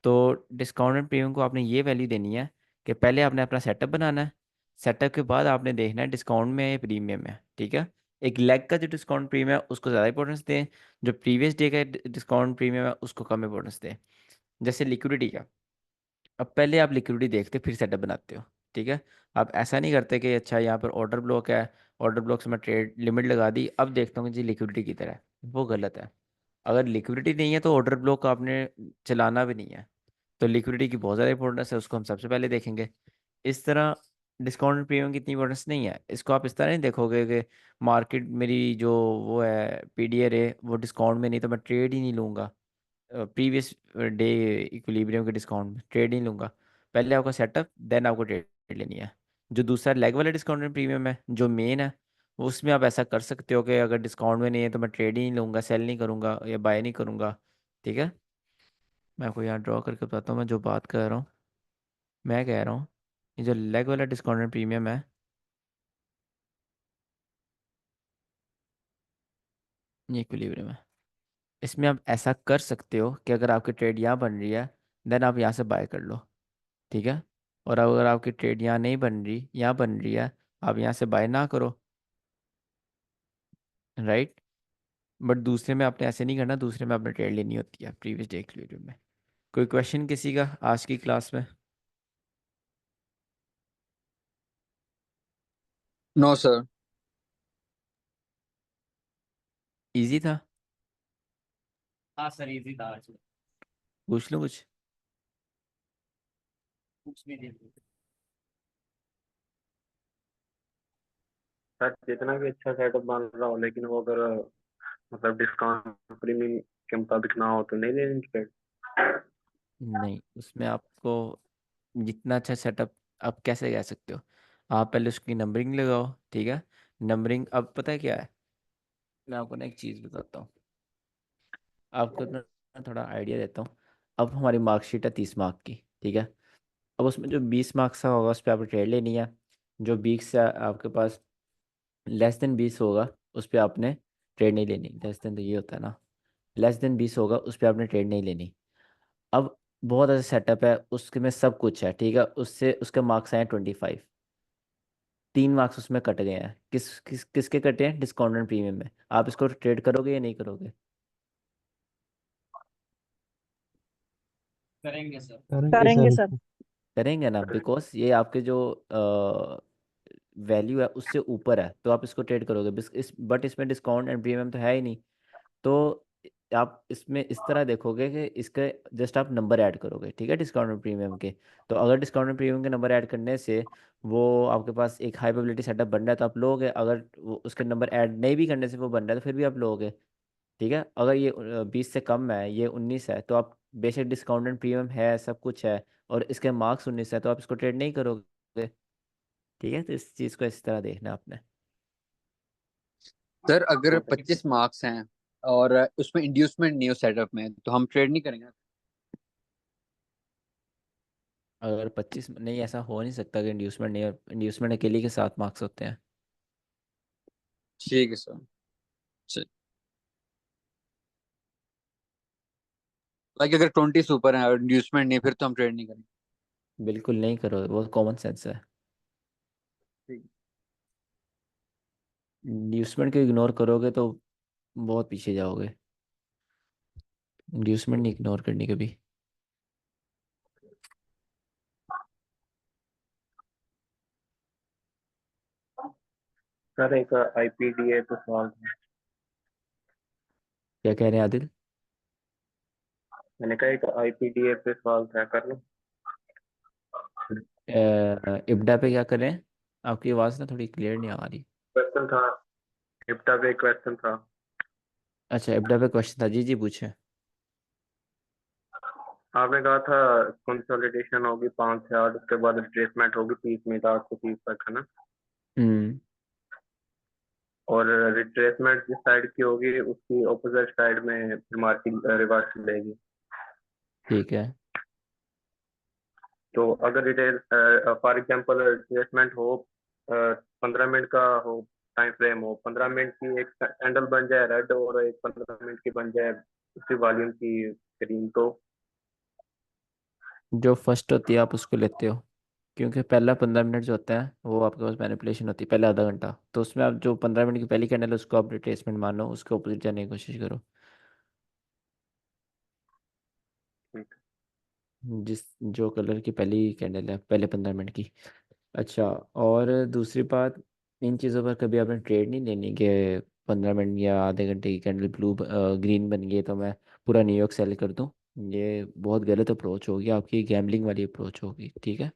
A: तो डिस्काउंट एंड प्रीमियम को आपने ये वैल्यू देनी है कि पहले आपने अपना सेटअप बनाना है, सेटअप के बाद आपने देखना है डिस्काउंट में या प्रीमियम है, ठीक है। एक लेग का जो डिस्काउंट प्रीमियम है उसको ज़्यादा इंपॉर्टेंस दें, जो प्रीवियस डे का डिस्काउंट प्रीमियम है उसको कम इंपॉर्टेंस दें। जैसे लिक्विडिटी का, अब पहले आप लिक्विडिटी देखते फिर सेटअप बनाते हो, ठीक है। आप ऐसा नहीं करते कि अच्छा यहाँ पर ऑर्डर ब्लॉक है, ऑर्डर ब्लॉक से मैं ट्रेड लिमिट लगा दी, अब देखता हूँ कि जी लिक्विडिटी की तरह है, वो गलत है। अगर लिक्विडिटी नहीं है तो ऑर्डर ब्लॉक आपने चलाना भी नहीं है। तो लिक्विडिटी की बहुत ज़्यादा इंपॉर्टेंस है, उसको हम सबसे पहले देखेंगे। इस तरह डिस्काउंट प्रीमियम की इतनी इंपॉर्टेंस नहीं है, इसको आप इस तरह नहीं देखोगे कि मार्केट मेरी जो वो है पीडीआर है वो डिस्काउंट में नहीं तो मैं ट्रेड ही नहीं लूँगा, प्रीवियस डे इक्विलिब्रियम के डिस्काउंट में ट्रेड नहीं लूँगा। पहले आपका सेटअप देन आपको ट्रेड लेनी है। जो दूसरा लेग वाला डिस्काउंट में प्रीमियम है जो मेन है, उसमें आप ऐसा कर सकते हो कि अगर डिस्काउंट में नहीं है तो मैं ट्रेड ही नहीं लूँगा, सेल नहीं करूँगा या बाय नहीं करूँगा, ठीक है। मैं आपको यहाँ ड्रॉ करके बताता हूँ मैं जो बात कर रहा हूँ। मैं कह रहा हूँ ये जो लेग वाला डिस्काउंटेड प्रीमियम है, ये इक्विलिब्रियम है। इसमें आप ऐसा कर सकते हो कि अगर आपकी ट्रेड यहाँ बन रही है, देन आप यहाँ से बाय कर लो, ठीक है। और अगर आपकी ट्रेड यहाँ नहीं बन रही, यहाँ बन रही है, आप यहाँ से बाय ना करो, राइट। बट दूसरे में आपने ऐसे नहीं करना, दूसरे में आपने ट्रेड लेनी होती है प्रीवियस डे इक्विलिब्रियम में। कोई क्वेश्चन किसी का आज की क्लास में?
D: No sir.
A: इजी था?
C: हाँ सर, इजी था आज।
A: पूछ लो कुछ।
C: कुछ भी नहीं।
J: सर जितना भी अच्छा सेटअप बन रहा हो, लेकिन वो अगर मतलब डिस्काउंट प्रीमियम के मुताबिक ना हो तो नहीं लेनी चाहिए।
A: नहीं, उसमें आपको जितना अच्छा सेटअप, आप कैसे कह सकते हो? आप पहले उसकी नंबरिंग लगाओ, ठीक है। नंबरिंग अब पता है क्या है, मैं आपको ना एक चीज़ बताता हूँ, आपको ना थोड़ा आइडिया देता हूँ। अब हमारी मार्कशीट है 30 मार्क की, ठीक है। अब उसमें जो 20 मार्क्स का होगा उस पर आपको ट्रेड लेनी है। जो 20 से आपके पास लेस देन 20 होगा, उस पर आपने ट्रेड नहीं लेनी। लेस देन तो ये होता है ना, लेस देन 20 होगा उस पर आपने ट्रेड नहीं लेनी। अब बहुत अच्छा सेटअप है, उसके में सब कुछ है, ठीक है। उससे उसके मार्क्स आए 25। 3 मार्क्स उसमें कट गए हैं। किसके कटे हैं? डिस्काउंट एंड प्रीमियम में। आप इसको ट्रेड करोगे या नहीं करोगे?
C: करेंगे सर।
B: करेंगे सर।
A: करेंगे ना, बिकॉज ये आपके जो वैल्यू है उससे ऊपर है, तो आप इसको ट्रेड करोगे। बट इसमें डिस्काउंट एंड प्रीमियम तो है ही नहीं। तो आप इसमें इस तरह देखोगे कि इसके जस्ट आप नंबर ऐड करोगे, ठीक है, डिस्काउंट और प्रीमियम के। तो अगर डिस्काउंट और प्रीमियम के नंबर ऐड करने से वो आपके पास एक हाई प्रोबेबिलिटी सेटअप बन रहा है तो आप लोगे। अगर वो उसके नंबर ऐड नहीं भी करने से वो बन रहा है तो फिर भी आप लोगे, ठीक है। अगर ये 20 से कम है, ये 19 है, तो आप बेशक डिस्काउंट एंड प्रीमियम है, सब कुछ है, और इसके मार्क्स 19 है, तो आप इसको ट्रेड नहीं करोगे, ठीक है। तो इस चीज़ को इस तरह देखना है आपने।
D: सर अगर
J: ओके।
D: 25 मार्क्स हैं और उसमें इंड्यूसमेंट नहीं हो सेटअप में, तो हम ट्रेड नहीं करेंगे।
A: अगर 25 नहीं, ऐसा हो नहीं सकता कि इंड्यूसमेंट नहीं, इंड्यूसमेंट अकेले के 7 मार्क्स होते हैं।
D: ठीक है सर। चल, लाइक अगर 20 से ऊपर है और इंड्यूसमेंट नहीं, फिर तो हम ट्रेड नहीं करेंगे।
A: बिल्कुल नहीं करो, वो कॉमन सेंस है।
D: ठीक।
A: इंड्यूसमेंट को इग्नोर करोगे तो बहुत पीछे जाओगे। इंड्यूसमेंट नहीं इग्नोर करनी कभी।
J: सर एक आईपीडीए पे सवाल था।
A: क्या कह रहे हैं आदिल?
J: मैंने कहा एक आईपीडीए पे सवाल था, कर लो।
A: इब्डा पे क्या करें? आपकी आवाज़ ना थोड़ी क्लियर नहीं आ रही।
J: क्वेश्चन था, निपटा पे क्वेश्चन था।
A: अच्छा, इब्डा पे क्वेश्चन था, जी जी पूछे।
J: आपने कहा था कंसोलिडेशन होगी 5 से 8, उसके बाद रिट्रेसमेंट होगी 30 में, 8 से 30 तक, है ना।
A: हम्म।
J: और रिट्रेसमेंट जिस साइड की होगी उसकी ऑपोजिट साइड में मार्किंग रिवर्स लेगी।
A: ठीक है।
J: तो अगर रिटेल फॉर एग्जांपल रिट्रेसमेंट हो 15 मिनट का हो, टाइम फ्रेम हो, 15 मिनट की एक कैंडल बन जाए रेड, और एक 15 मिनट की बन जाए उसी वॉल्यूम की ग्रीन, तो
A: जो फर्स्ट होती है आप उसको लेते हो, क्योंकि पहला 15 मिनट जो होता है वो आपके पास मैनिपुलेशन होती है, पहले आधा घंटा। तो उसमें आप जो 15 मिनट की पहली कैंडल है उसको आप रिट्रेसमेंट मानो, उसके ऑपोजिट जाने की कोशिश करो।
J: ठीक।
A: जिस जो कलर की पहली कैंडल है पहले 15 मिनट की। अच्छा, और दूसरी बात, इन चीज़ों पर कभी आपने ट्रेड नहीं लेनी कि 15 मिनट या आधे घंटे की कैंडल ब्लू ग्रीन बन गई तो मैं पूरा न्यूयॉर्क सेल कर दूं। ये बहुत गलत अप्रोच होगी आपकी, गैम्बलिंग वाली अप्रोच होगी, ठीक है।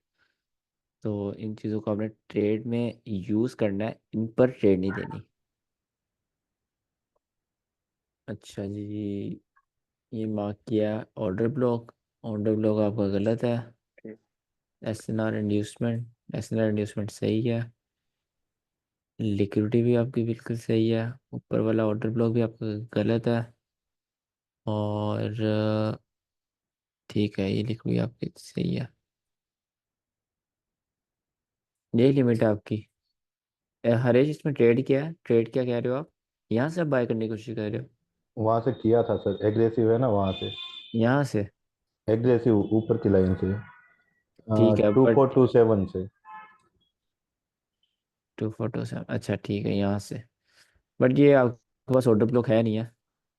A: तो इन चीज़ों को आपने ट्रेड में यूज़ करना है, इन पर ट्रेड नहीं देनी। अच्छा जी, ये मार्क किया ऑर्डर ब्लॉक आपका गलत है।
J: ठीक।
A: एस एन आर इंड्यूसमेंट सही है। लिक्विडिटी भी आपकी बिल्कुल सही है। ऊपर वाला ऑर्डर ब्लॉक भी आपका गलत है। और ठीक है, ये लिक्विडिटी आपकी सही है। यही लिमिट है आपकी। हरेश, इसमें ट्रेड क्या है? ट्रेड क्या कह रहे हो आप? यहाँ से आप बाय करने की कोशिश कर रहे हो?
F: वहां से किया था सर, एग्रेसिव है ना वहां से।
A: यहाँ से?
F: एग्रेसिव ऊपर की लाइन से,
A: ठीक है,
F: two four
A: but
F: two seven से।
A: 2427, अच्छा ठीक है, यहाँ से। बट ये आपके पास ऑर्डर ब्लॉक है नहीं है।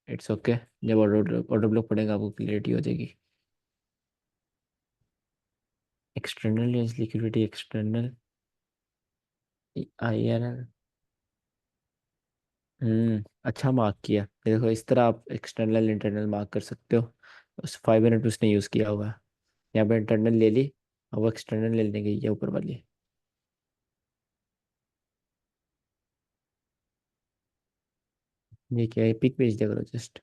A: It's okay. जब ऑर्डर ऑर्डर ब्लॉक पड़ेगा आपको क्लियरिटी हो जाएगी। External liquidity, external IRR। अच्छा मार्क किया। देखो इस तरह आप एक्सटर्नल इंटरनल मार्क कर सकते हो। उस 5 मिनट उसने यूज़ किया हुआ है। यहाँ पे इंटरनल ले ली, और वो एक्सटर्नल लेने गई है ऊपर वाली। ये क्या है? पिक भेज दिया करो जस्ट।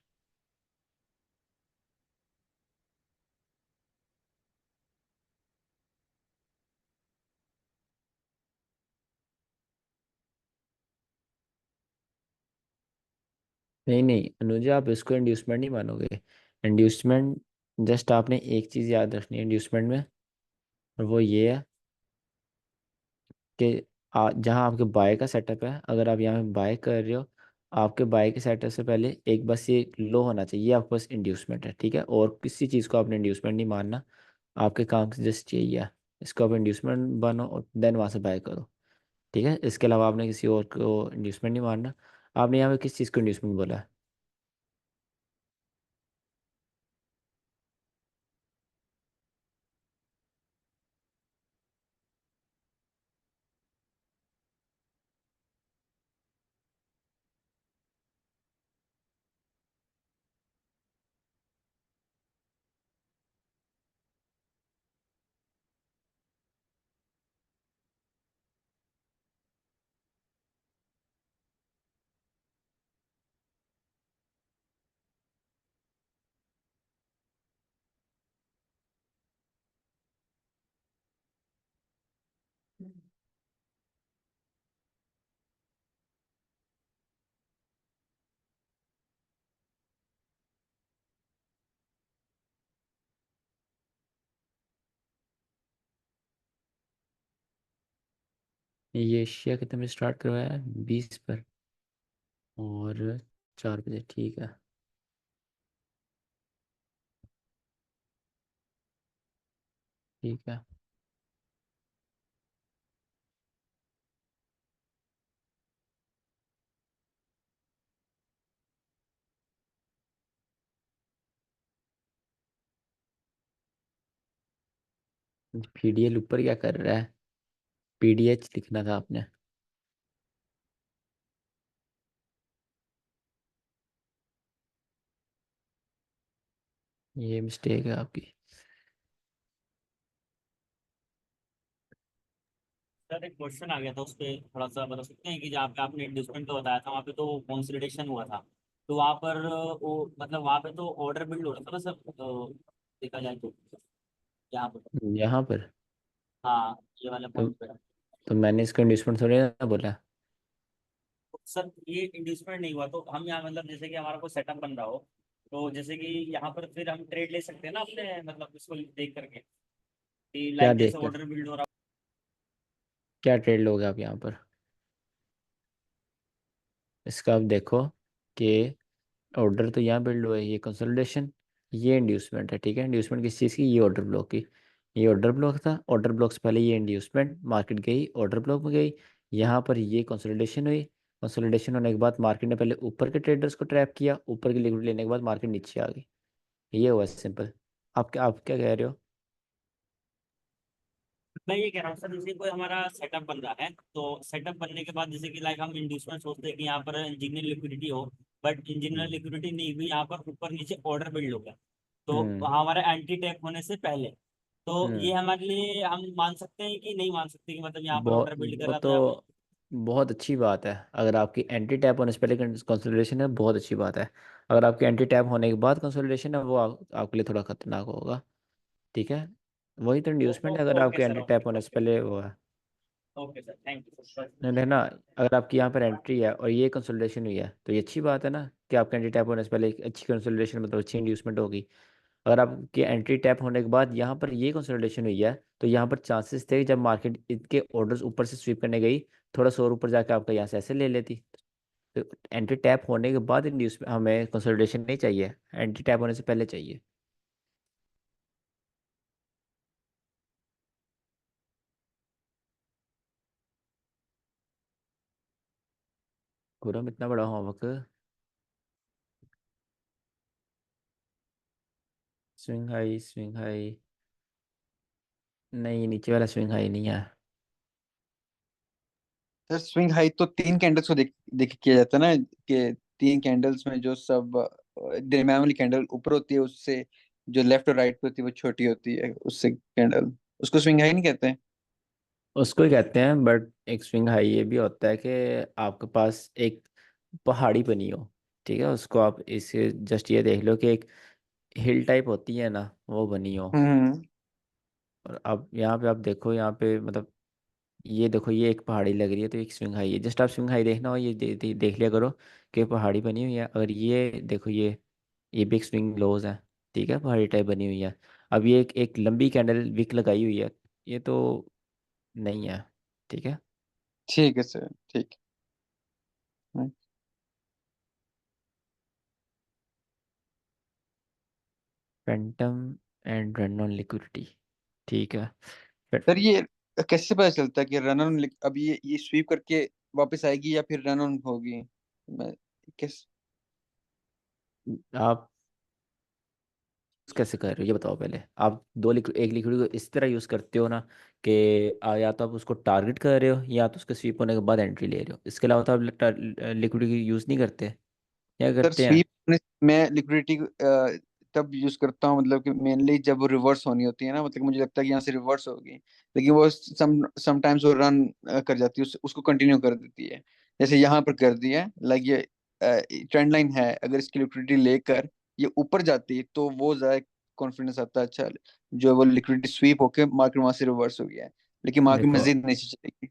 A: नहीं नहीं अनुजा, आप इसको इंड्यूसमेंट नहीं मानोगे। इंड्यूसमेंट, जस्ट आपने एक चीज़ याद रखनी है इंड्यूसमेंट में, और वो ये है कि जहाँ आपके बाय का सेटअप है, अगर आप यहाँ पे बाय कर रहे हो, आपके बाय के सेटअप से पहले एक बस ये लो होना चाहिए, ये आपके पास इंड्यूसमेंट है। ठीक है, और किसी चीज़ को आपने इंड्यूसमेंट नहीं मानना। आपके काम से जस्ट यही है, इसको आप इंड्यूसमेंट बनो और देन वहाँ से बाय करो। ठीक है, इसके अलावा आपने किसी और को इंड्यूसमेंट नहीं मानना। आपने यहाँ पे किस चीज़ को इंड्यूसमेंट बोला है? ये एशिया कितने में स्टार्ट करवाया है? 20 पर, और 4 बजे, ठीक है। ठीक है, PDL ऊपर क्या कर रहा है? PDH लिखना था आपने। ये मिस्टेक है आपकी।
C: सर एक क्वेश्चन आ गया था, उस पर थोड़ा सा बता सकते हैं कि जहाँ पे आपने इंड्यूसमेंट का बताया था वहाँ पे तो कंसोलिडेशन हुआ था, तो वहाँ पर वो मतलब वहाँ पे तो ऑर्डर बिल्ड हो रहा था ना सर, देखा जाए तो यहाँ पर।
A: यहाँ पर
C: हाँ, ये वाला
A: तो
C: पॉइंट पे।
A: तो मैंने इसको इंड्यूसमेंट थोड़ी ना बोला।
C: सर ये इंड्यूसमेंट नहीं हुआ तो हम यहाँ मतलब जैसे कि हमारा कोई सेटअप बन रहा हो, तो जैसे कि यहाँ पर फिर हम ट्रेड ले सकते हैं ना अपने मतलब इसको देख करके कि
A: क्या
C: लाइक जैसे
A: देखकर?
C: ऑर्डर बिल्ड हो रहा
A: क्या ट्रेड लोगे आप यहाँ पर? इसका आप देखो कि ऑर्डर तो यहाँ बिल्ड हुआ है, ये कंसोलिडेशन, ये इंड्यूसमेंट है। ठीक है, इंड्यूसमेंट किस चीज़ की? ये ऑर्डर ब्लॉक की। ये ऑर्डर ब्लॉक था, ऑर्डर ब्लॉक से पहले ये इंड्यूसमेंट, मार्केट गई ऑर्डर ब्लॉक में गई। यहाँ पर ये कंसोलिडेशन हुई। कंसोलिडेशन होने के बाद मार्केट ने पहले ऊपर के ट्रेडर्स को ट्रैप किया, ऊपर की लिक्विडिटी लेने के बाद मार्केट नीचे आ गई। ये हुआ सिंपल। आप क्या कह रहे हो?
C: मैं ये कह रहा हूँ सर, जैसे कोई हमारा सेटअप बन रहा है तो सेटअप बनने के बाद जैसे कि लाइक हम इंड्यूसमेंट सोचते हैं कि यहाँ पर इंजीनियर लिक्विडिटी हो, बट इंजीनियर
A: हम्म।
C: लिक्विडिटी नहीं हुई, यहाँ पर ऊपर नीचे ऑर्डर बिल्ड हो गया, तो
A: हम्म।
C: हमारा एंटी टैप होने से पहले, तो
A: हम्म।
C: ये हमारे लिए हम मान सकते हैं कि नहीं मान सकते कि मतलब यहाँ पर
A: बहुत
C: ऑर्डर बिल्ड कर
A: वो
C: रहा था यहाँ पर।
A: तो बहुत अच्छी बात है। अगर आपकी एंटी टैप होने से पहले कंसोलिडेशन है, बहुत अच्छी बात है। अगर आपकी एंटी टैप होने के बाद कंसोलिडेशन है, वो आपके लिए थोड़ा खतरनाक होगा। ठीक है, वही तो इंड्यूसमेंट है, अगर
C: ओके
A: आपके
C: सर,
A: एंटी
C: ओके
A: टैप होने से
C: ओके
A: पहले वो है।
C: Okay sir, thank you sir.
A: नहीं ना, अगर आपकी यहाँ पर एंट्री है और ये कंसोलिडेशन हुई है, तो ये अच्छी बात है ना कि आपके एंटी टैप होने से पहले एक अच्छी कंसोलिडेशन, मतलब अच्छी इंड्यूसमेंट होगी। अगर आपकी एंट्री टैप होने के बाद यहाँ पर ये कंसोलिडेशन हुई है, तो यहाँ पर चांसेस थे कि जब मार्केट इनके ऑर्डर्स ऊपर से स्वीप करने गई, थोड़ा सा और ऊपर जाकर आपका यहाँ से ऐसे ले लेती। तो एंट्री टैप होने के बाद इंड्यूस हमें कंसोलिडेशन नहीं चाहिए, एंट्री टैप होने से पहले चाहिए। खुरम इतना बड़ा होमवर्क। स्विंग हाई नहीं, ये नीचे वाला स्विंग हाई नहीं है।
D: सर स्विंग हाई तो 3 कैंडल्स को देख देख के किया जाता है ना, कि 3 कैंडल्स में जो सब दरम्यान वाली कैंडल ऊपर होती है, उससे जो लेफ्ट और राइट पे होती है वो छोटी होती है, उससे कैंडल, उसको स्विंग हाई नहीं कहते हैं।
A: उसको ही कहते हैं, बट एक स्विंग हाई ये भी होता है कि आपके पास एक पहाड़ी बनी हो, ठीक है, उसको आप इसे जस्ट ये देख लो कि एक हिल टाइप होती है ना, वो बनी हो।
D: हम्म।
A: और अब यहाँ पे आप देखो, यहाँ पे मतलब ये देखो, ये एक पहाड़ी लग रही है, तो एक स्विंग हाई है। जस्ट आप स्विंग हाई देखना हो, ये देख लिया करो कि पहाड़ी बनी हुई है। अगर ये देखो, ये भी एक स्विंग लोज है, ठीक है, पहाड़ी टाइप बनी हुई है। अब ये एक लंबी कैंडल विक लगाई हुई है, ये तो नहीं है, ठीक है।
D: ठीक है सर, ठीक है।
A: Phantom and run on liquidity, ठीक है। फिर
D: सर ये कैसे पता चलता है कि रन ऑन, अब ये स्वीप करके वापस आएगी या फिर रन ऑन होगी? मैं कैसे?
A: आप कैसे कर रहे हो ये बताओ पहले। आप एक लिक्विड को इस तरह यूज़ करते हो ना कि या तो आप उसको टारगेट कर रहे हो, या तो उसके स्वीप होने के बाद एंट्री ले रहे हो। इसके अलावा तो आप लिक्विड की यूज़ नहीं करते, क्या
D: सर
A: करते हैं?
D: स्वीप मैं लिक्विडिटी तब यूज करता हूँ, मतलब कि मेनली जब वो रिवर्स होनी होती है ना, मतलब कि मुझे लगता है कि यहाँ से रिवर्स होगी, लेकिन वो समटाइम्स वो रन कर जाती है, उसको कंटिन्यू कर देती है। जैसे यहाँ पर कर दिया है, लाइक ये ट्रेंड लाइन है, अगर इसकी लिक्विडिटी लेकर ये ऊपर जाती है तो वो ज्यादा कॉन्फिडेंस आता है। अच्छा, जो वो लिक्विडिटी स्वीप होके मार्केट वहां से रिवर्स हो गया है, लेकिन मार्केट
A: देखो,
D: मजीद नीचे चलेगी।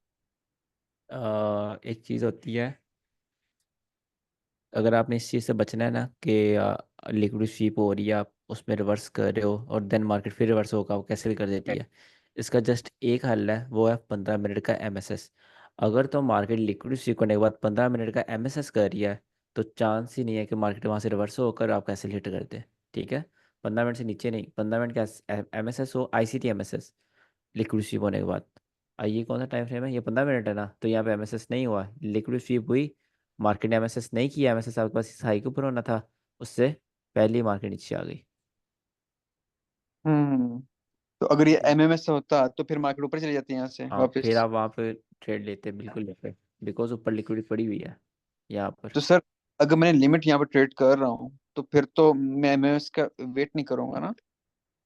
A: एक चीज़ होती है, अगर आपने इस चीज़ से बचना है ना कि लिक्विड स्वीप हो रही है, आप उसमें रिवर्स कर रहे हो और देन मार्केट फिर रिवर्स होगा, वो कैसे भी कर देती है। इसका जस्ट एक हल है, वो है 15 मिनट का एमएसएस। अगर तो मार्केट लिक्विड स्वीप करने के बाद 15 मिनट का एमएसएस कर रही है, तो चांस ही नहीं है कि मार्केट वहाँ से रिवर्स होकर आप कैसे हिट कर दे, ठीक है। 15 मिनट से नीचे नहीं, 15 मिनट का एमएसएस हो, आईसीटी एमएसएस, लिक्विड स्वीप होने के बाद। ये कौन सा टाइम फ्रेम है, ये 15 मिनट है ना, तो यहाँ पे एमएसएस नहीं हुआ, लिक्विड स्वीप हुई, मार्केट ने एमएसएस नहीं किया, एमएसएस आपके पास इस हाई के ऊपर होना था, उससे पहले ही मार्केट नीचे आ गई।
D: हम्म। तो अगर ये एमएमएस से होता तो फिर मार्केट ऊपर चली जाती है यहाँ से
A: हाँ, फिर
D: वापस।
A: आप वहाँ पे ट्रेड लेते, बिल्कुल लेते, बिकॉज ऊपर लिक्विडिटी पड़ी हुई है यहाँ पर।
D: तो सर अगर मैंने लिमिट यहाँ पर ट्रेड कर रहा हूँ तो फिर तो मैं एमएमएस का वेट नहीं करूंगा ना?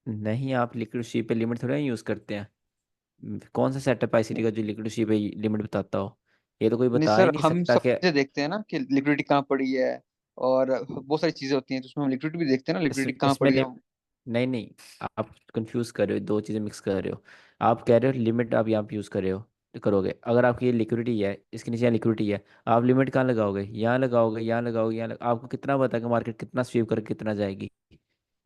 A: नहीं, आप लिक्विड शीप पे लिमिट थोड़ा यूज़ करते हैं। कौन सा सेटअप आईसीटी का जो लिक्विड शीप पे लिमिट बताता हो? ये तो कोई
D: नहीं
A: बता ही
D: सर,
A: नहीं
D: हम
A: सकता
D: सब
A: कि
D: चीजें देखते हैं ना कि लिक्विडिटी कहाँ पड़ी है, और बहुत सारी चीजें होती हैं तो उसमें हम लिक्विडिटी भी देखते हैं ना,
A: इस
D: लिक्विडिटी कहाँ
A: इसमें
D: पड़ी है।
A: नहीं नहीं, आप कंफ्यूज कर रहे हो, दो चीज़ें मिक्स कर रहे हो। आप कह रहे हो लिमिट आप यहाँ पे यूज़ कर रहे हो, तो करोगे, अगर आपकी ये लिक्विडिटी है, इसके नीचे लिक्विडिटी है, आप लिमिट कहाँ लगाओगे? यहाँ लगाओगे, यहाँ लगाओगे, आपको कितना पता है कि मार्केट कितना स्वीप करके कितना जाएगी?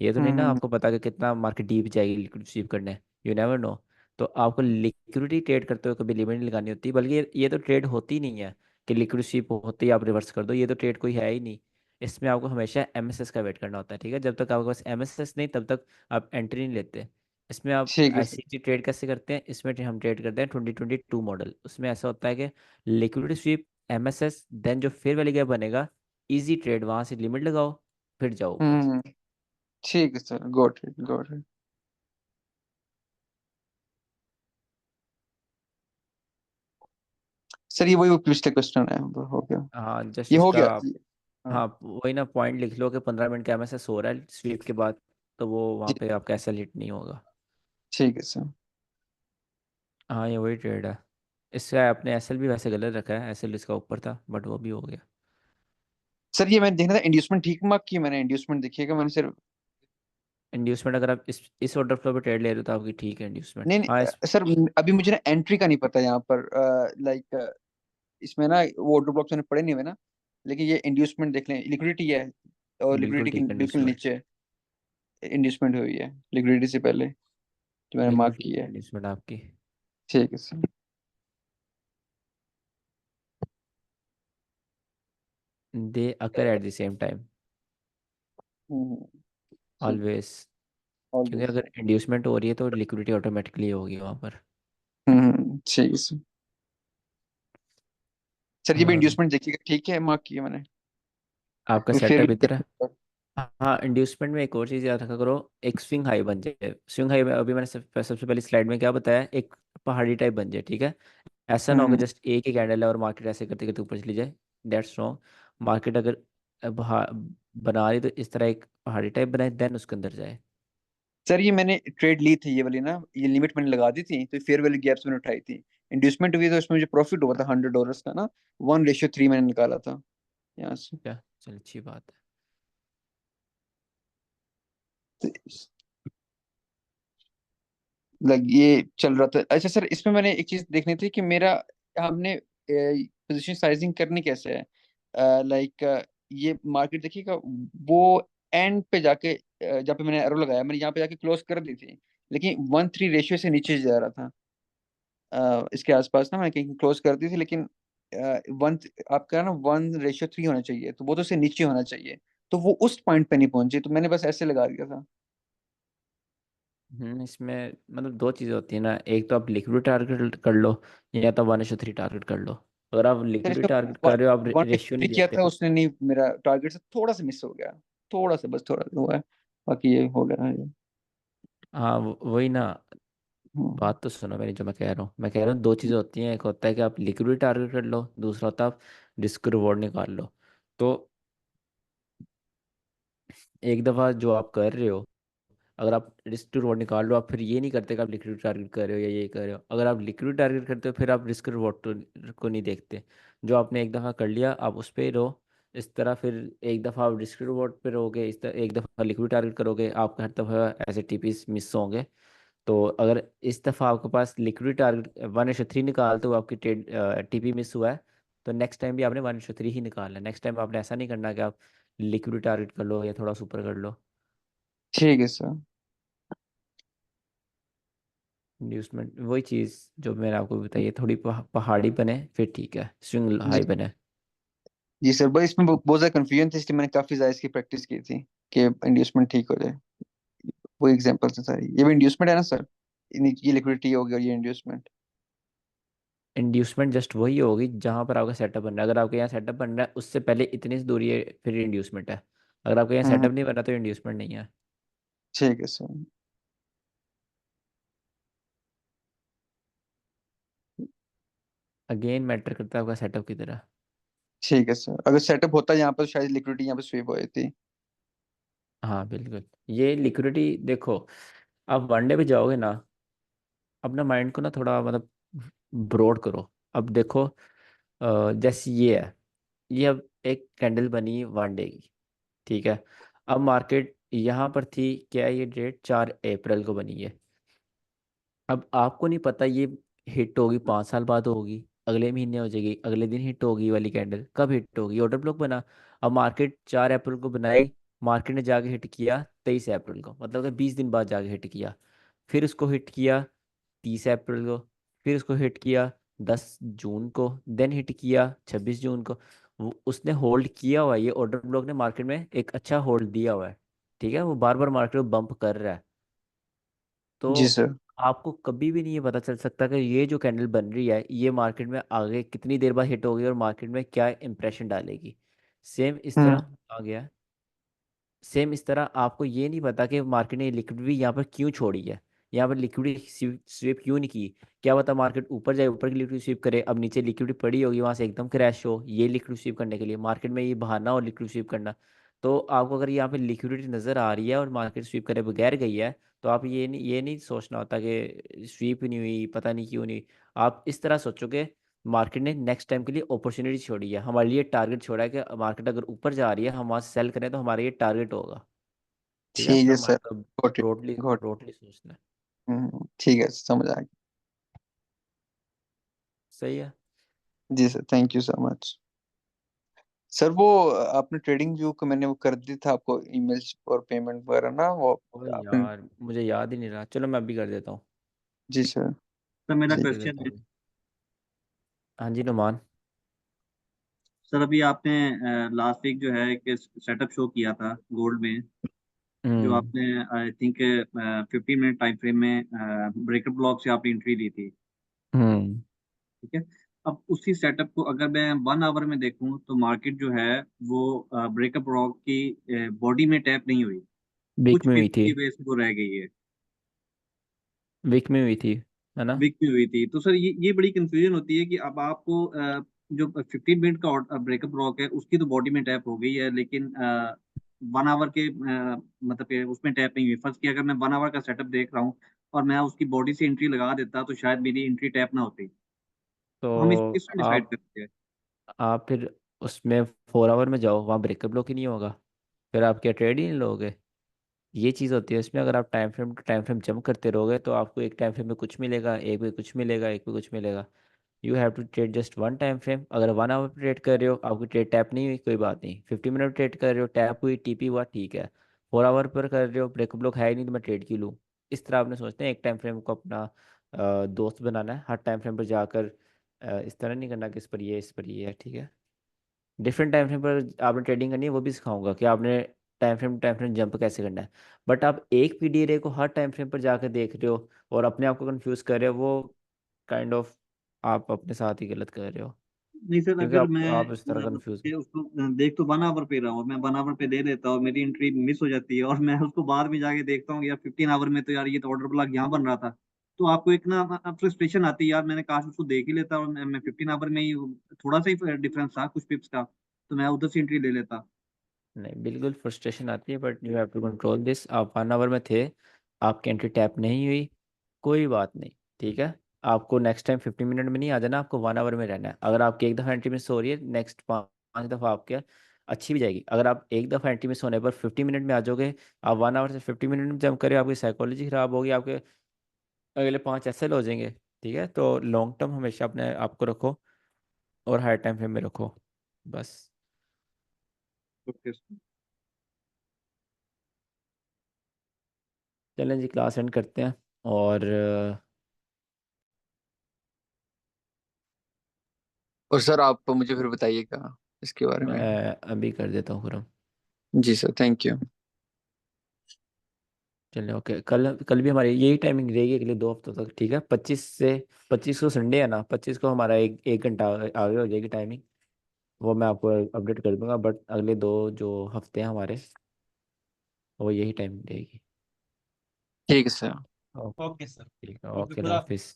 A: ये तो नहीं ना
D: हम्म।
A: आपको पता कि कितना मार्केट डीप जाएगी लिक्विड स्वीप करने। You never know. तो आपको लिक्विडिटी ट्रेड करते हुए कभी लिमिट नहीं लगानी होती, बल्कि ये तो ट्रेड होती नहीं है कि लिक्विड स्वीप होते ही आप रिवर्स कर दो, ये तो ट्रेड कोई है ही नहीं। इसमें आपको हमेशा एमएसएस का वेट करना होता है, ठीक है। जब तक आपके पास एमएसएस नहीं, तब तक आप एंट्री नहीं लेते। इसमें आप
D: ठीक है सर।
A: आईसीटी ट्रेड कैसे करते हैं? इसमें हम ट्रेड करते हैं 2022 मॉडल। उसमें ऐसा होता है कि लिक्विडिटी स्वीप, एमएसएस, देन जो फेयर वैल्यू गैप बनेगा, इजी ट्रेड, वहां से लिमिट लगाओ, फिर जाओ ऊपर।
D: हम्म। ठीक है sir, got it got it. Sir ये वही पिछले क्वेश्चन है, हो गया,
A: हाँ, जस्ट
D: ये हो
A: इसका,
D: गया। हाँ।
A: हाँ वही ना, पॉइंट लिख लो कि 15 मिनट का एमएसएस हो रहा है स्वीप के बाद, तो वो वहाँ
D: जी,
A: पे आपका ऐसा हिट नहीं होगा।
D: ठीक है सर।
A: हाँ, ये वही ट्रेड है। इसका आपने एसएल भी वैसे गलत रखा है, एसएल इसका ऊपर था, बट वो भी हो गया।
D: सर ये मैंने देखना था, इंड्यूसमेंट ठीक मार्क की मैंने, इंड्यूसमेंट देखिएगा मैंने सिर्फ।
A: इंड्यूसमेंट अगर आप इस ऑर्डर फ्लो पे ट्रेड ले रहे हो तो आपकी ठीक है इंड्यूसमेंट,
D: नहीं
A: हाँ।
D: नहीं सर, अभी मुझे ना एंट्री का नहीं पता यहाँ पर, लाइक इसमें ना वो ऑर्डर ब्लॉक्स मैंने पढ़े नहीं हुए ना, लेकिन ये इंड्यूसमेंट देख लें, लिक्विडिटी है और
A: बिल्कुल
D: लिक्विडिटी
A: ठीक है
D: बिल्कुल
A: इंड्यूसमेंट।
D: नीचे है। इंड्यूसमेंट हुई है लिक्विडिटी से पहले, जो मैंने
A: बिल्कुल
D: मार्क
A: ठीक
D: किया
A: है
D: है।
A: इन्वेस्टमेंट आपकी।
D: ठीक है sir.
A: They occur at the same time
D: ठीक।
A: ऑलवेज। क्योंकि
D: ऑलवेज।
A: अगर इंड्यूसमेंट हो रही है तो लिक्विडिटी ऑटोमेटिकली होगी वहाँ पर।
D: ठीक है सर। सर ये भी
A: अम,
D: इंड्यूसमेंट देखिएगा, ठीक है, मार्क किया मैंने।
A: आपका
D: तो फिर
A: सेटअप इधर है।
D: भी
A: हाँ, इंड्यूसमेंट में एक और चीज़ याद रखा करो, एक स्विंग हाई बन जाए। स्विंग हाई में अभी मैंने सबसे पहली स्लाइड में क्या बताया, एक पहाड़ी टाइप बन जाए, ठीक है। ऐसा ना हो कि
D: हम्म
A: जस्ट एक ही कैंडल है और मार्केट ऐसे करते करते ऊपर चली जाए। That's wrong. मार्केट अगर बना रही तो इस तरह एक पहाड़ी टाइप बनाए देन उसके अंदर जाए।
D: सर ये मैंने ट्रेड ली थी ये वाली ना, ये लिमिट मैंने लगा दी थी, तो फेयर वैल्यू गैप्स मैंने उठाई थी। इंड्यूसमेंट हुई तो इसमें मुझे प्रॉफिट हुआ था $100 का ना, 1:3 मैंने निकाला था यहाँ से।
A: क्या, चल अच्छी बात है।
D: लग ये चल रहा था। अच्छा सर, इसमें मैंने एक चीज देखनी थी कि मेरा, हमने पोजीशन साइजिंग करनी कैसे है, लाइक ये मार्केट देखिएगा, वो एंड पे जाके जहाँ पे मैंने एरो लगाया, मैंने यहाँ पे जाके क्लोज कर दी थी, लेकिन 1:3 रेशियो से नीचे जा रहा था। इसके आसपास ना मैंने कहीं क्लोज कर दी थी, लेकिन वन, आपका ना 1:3 होना चाहिए, तो वो तो उससे नीचे होना चाहिए, तो वो उस पॉइंट पे नहीं पहुंची, तो मैंने बस ऐसे लगा दिया था।
A: इसमें मतलब दो चीज़ें होती है ना, एक तो आप लिक्विड टारगेट कर लो या तो 1:3 टारगेट कर लो। अगर आप
D: सर
A: लिक्विड
D: इसमें
A: टारगेट कर रहे हो, आप
D: वन
A: रेशियो
D: थ्री
A: नहीं
D: किया
A: देखते।
D: था उसने, नहीं मेरा टारगेट से थोड़ा सा मिस हो गया, थोड़ा सा, बस थोड़ा सा हुआ है, बाकी ये हो गया है ये।
A: हाँ, वही ना।
D: हम्म,
A: बात तो सुनो मेरी, जो मैं कह रहा हूँ दो चीज़ें होती हैं, एक होता है कि आप लिक्विड टारगेट कर लो, दूसरा होता है आप रिस्क रिवॉर्ड निकाल लो। तो एक दफ़ा जो आप कर रहे हो, अगर आप रिस्क रिवॉर्ड निकाल लो, आप फिर ये नहीं करते कि आप लिक्विड टारगेट कर रहे हो या ये कर रहे हो। अगर आप लिक्विड टारगेट करते हो फिर आप रिस्क रिवॉर्ड को नहीं देखते। जो आपने एक दफ़ा कर लिया आप उस पर ही रहो। इस तरह फिर एक दफ़ा आप रिस्क रिवॉर्ड पे रहोगे, इस तरह एक दफ़ा लिक्विड टारगेट करोगे, आपका हर दफ़ा ऐसे टीपीस मिस होंगे। तो अगर इस दफ़ा आपके पास लिक्विड टारगेट 1:3 निकालते हो, आपकी टीपी मिस हुआ है, तो नेक्स्ट टाइम भी आपने 1:3 ही निकालना है। नेक्स्ट टाइम आपने ऐसा नहीं करना कि आप लिक्विड टारगेट कर लो या थोड़ा सुपर कर लो।
D: ठीक है सर।
A: इंड्यूसमेंट वही चीज़ जो मैंने आपको बताई है, थोड़ी पहाड़ी बने फिर ठीक है, स्विंग
D: जी
A: हाई बने।
D: जी सर, बस इसमें बहुत ज़्यादा कंफ्यूजन थी, इसलिए मैंने काफ़ी ज़्यादा इसकी प्रैक्टिस की थी कि इंड्यूसमेंट ठीक हो जाए। वो एग्जांपल से सारी, ये भी इंड्यूसमेंट है ना सर, ये लिक्विडिटी होगी और ये इंड्यूसमेंट।
A: इंड्यूसमेंट जस्ट वही होगी जहाँ पर आपका सेटअप बन रहा है। अगर आपके यहाँ सेटअप बन रहा है उससे पहले इतनी सी दूरी है, फिर इंड्यूसमेंट है। अगर आपके यहाँ
D: हम्म
A: सेटअप नहीं बन रहा तो इंड्यूसमेंट नहीं है।
D: ठीक है सर।
A: अगेन मैटर करता है आपका सेटअप की तरह।
D: ठीक है सर, अगर सेटअप होता यहाँ पर शायद लिक्विडिटी यहाँ पे स्वीप हो जाती।
A: हाँ बिल्कुल, ये लिक्विडिटी देखो, आप वनडे पे जाओगे ना, अपना माइंड को ना थोड़ा मतलब ब्रॉड करो। अब देखो, जैसे ये है, ये अब एक कैंडल बनी वन डे की, ठीक है। अब मार्केट यहाँ पर थी, क्या है, ये डेट 4 अप्रैल को बनी है। अब आपको नहीं पता ये हिट होगी 5 साल बाद होगी, अगले महीने हो जाएगी, अगले दिन हिट होगी, ये वाली कैंडल कब हिट होगी, ऑर्डर ब्लॉक बना। अब मार्केट 4 अप्रैल को बनाई, मार्केट ने जाके हिट किया 23 अप्रैल को, मतलब कि 20 दिन बाद जाके हिट किया। फिर उसको हिट किया 30 अप्रैल को, फिर उसको हिट किया 10 जून को, देन हिट किया 26 जून को। उसने होल्ड किया हुआ है, ये ऑर्डर ब्लॉक ने मार्केट में एक अच्छा होल्ड दिया हुआ है, ठीक है। वो बार बार मार्केट को बम्प कर रहा है।
D: जी
A: तो
D: सर।
A: आपको कभी भी नहीं ये पता चल सकता कि ये जो कैंडल बन रही है ये मार्केट में आगे कितनी देर बाद हिट होगी और मार्केट में क्या इंप्रेशन डालेगी। सेम इस तरह
D: हम्म
A: आ गया। सेम इस तरह आपको ये नहीं पता कि मार्केट ने लिक्विडिटी यहाँ पर क्यों छोड़ी है, यहाँ पर लिक्विडिटी स्वीप क्यों नहीं की। क्या पता मार्केट ऊपर जाए, ऊपर की लिक्विडिटी स्वीप करे, अब नीचे लिक्विडिटी पड़ी होगी वहां से एकदम क्रैश हो, ये लिक्विडिटी स्वीप करने के लिए मार्केट में ये बहाना हो लिक्विडिटी स्वीप करना। तो आपको अगर यहाँ पे लिक्विडिटी नजर आ रही है और मार्केट स्वीप करे बगैर गई है, तो आप ये नहीं सोचना होता कि स्वीप नहीं हुई, पता नहीं क्यों नहीं। आप इस तरह सोचोगे, मार्केट ने नेक्स्ट टाइम के लिए अपॉर्चुनिटी छोड़ी है, हमारे लिए टारगेट छोड़ा है कि मार्केट अगर ऊपर जा रही है हम वहां से सेल करें तो हमारे ये टारगेट होगा। ठीक है,
D: ठीक
A: अपना
D: है सर।
A: माइंड को
D: got it.
A: Broadly
D: got.
A: Broadly सोचना है।
D: ठीक है, समझ आ गया।
A: सही है।
D: जी sir, thank you so much.
K: Sir वो आपने ट्रेडिंग व्यू को मैंने वो कर दी था आपको ईमेल्स और पेमेंट वगैरह ना, वो
A: ओ
K: आपने।
A: यार मुझे याद ही नहीं रहा, चलो मैं अभी कर देता हूँ।
K: जी सर।
I: सर मेरा
K: जी
A: कर
I: क्वेश्चन
A: देता
I: है,
A: हूँ। हाँ जी नुमान।
I: सर अभी आपने लास्ट वीक जो है एक सेटअप शो किया था गोल्ड में, जो
A: हम्म।
I: आपने I think 15 minute time frame में ब्रेकअप ब्लॉक से आपने एंट्री ली थी,
A: हम्म।
I: ठीक है। अब उसी सेटअप को अगर मैं 1 आवर में देखूं तो मार्केट जो है वो ब्रेकअप ब्लॉक की बॉडी में टैप नहीं हुई,
A: वीक
I: कुछ
A: में हुई
I: पिप्स
A: थी।
I: की वजह से वो रह गई है,
A: वीक में हुई थी, है ना।
I: वीक में हुई थी। तो सर ये बड़ी कंफ्यूजन होती है कि अब आपको जो 15 मिनट का ब्रेकअप ब्लॉक है उसकी तो बॉडी में टैप हो गई है, लेकिन 1 आवर के मतलब कि उसमें टैप नहीं हुई। फर्स्ट की अगर मैं 1 आवर का सेटअप देख रहा हूँ और मैं उसकी बॉडी से एंट्री लगा देता तो शायद मेरी एंट्री टैप ना होती।
A: तो
I: तो हम इस किस डिसाइड
A: आप
I: करते हैं?
A: आप फिर उसमें 4 आवर में जाओ, वहाँ ब्रेकअप ब्लॉक ही नहीं होगा, फिर आप क्या ट्रेड ही नहीं लोगे। ये चीज़ होती है इसमें, अगर आप time frame to time frame jump करते रहोगे तो आपको एक टाइम फ्रेम में कुछ मिलेगा, एक में कुछ मिलेगा, एक में कुछ मिलेगा। You have to trade just one time frame. अगर 1 आवर ट्रेड कर रहे हो, आपकी ट्रेड टैप नहीं हुई, कोई बात नहीं। 50 मिनट ट्रेड कर रहे हो, टैप हुई, टीपी हुआ, ठीक है। 4 आवर पर कर रहे हो, ब्रेकअप ब्लॉक है ही नहीं, तो मैं ट्रेड क्यों लूँ। इस तरह आपने सोचते हैं एक टाइम फ्रेम को अपना दोस्त बनाना है, हर टाइम फ्रेम पर जाकर इस तरह नहीं करना कि इस पर ये है, ठीक है। डिफरेंट टाइम फ्रेम पर आपने ट्रेडिंग करनी है, वो भी सिखाऊंगा कि आपने टाइम फ्रेम जंप कैसे करना है। बट आप एक पीडी रे को हर टाइम फ्रेम पर जाकर देख रहे हो और अपने आप को कंफ्यूज कर रहे हो, वो काइंड ऑफ आप अपने साथ ही गलत कर रहे हो,
I: नहीं सर,
A: क्योंकि
I: अगर मैं
A: आप इस तरह
I: मतलब
A: कंफ्यूज।
I: कि उसको देख तो 1 आवर पे रहा हूँ, मैं 1 आवर पे दे लेता और मेरी एंट्री मिस हो जाती है और मैं उसको बाद में जाके देखता हूँ यार 15 आवर में तो यार ये तो ऑर्डर ब्लॉक यहाँ बन रहा था। तो आपको एक ना फ्रस्ट्रेशन आती है यार, मैंने काश उसको देख ही लेता और मैं 15 आवर में ही थोड़ा सा ही डिफरेंस था कुछ पिप्स का, तो मैं उधर से एंट्री ले लेता।
A: नहीं, बिल्कुल फ्रस्ट्रेशन आती है, but you have to control this. आप 1 आवर में थे, आपकी एंट्री टैप नहीं हुई, कोई बात नहीं, ठीक है। आपको नेक्स्ट टाइम 50 मिनट में नहीं आ जाना, आपको 1 आवर में रहना है। अगर आपकी एक दफ़ा एंट्री मिस हो रही है, नेक्स्ट 5 दफ़ा आपके अच्छी भी जाएगी। अगर आप एक दफ़ा एंट्री मिस होने पर 50 मिनट में आ जाओगे, आप 1 आवर से 50 मिनट में जंप करें, आपकी साइकोलॉजी ख़राब होगी, आपके अगले 5 एसएल हो जाएंगे। ठीक है, तो लॉन्ग टर्म हमेशा अपने आप को रखो और हाई टाइम फ्रेम में रखो, बस।
I: ओके।
A: चलें जी, क्लास एंड करते हैं। और
K: और सर आप मुझे फिर बताइएगा इसके बारे में।
A: मैं अभी कर देता हूँ खुरम।
K: जी सर, थैंक यू।
A: चलिए ओके, कल कल भी हमारी यही टाइमिंग रहेगी अगले 2 हफ्तों तक, ठीक है। 25 को संडे है ना, 25 को हमारा एक घंटा आगे हो जाएगी टाइमिंग। वो मैं आपको अपडेट कर दूंगा, बट अगले 2 जो हफ्ते हैं हमारे, वो यही टाइमिंग रहेगी।
K: ठीक है सर।
A: ओके।
B: Okay sir.
A: ठीक है,
B: ओके,
A: ओके,
B: खुदा
A: हाफिज़।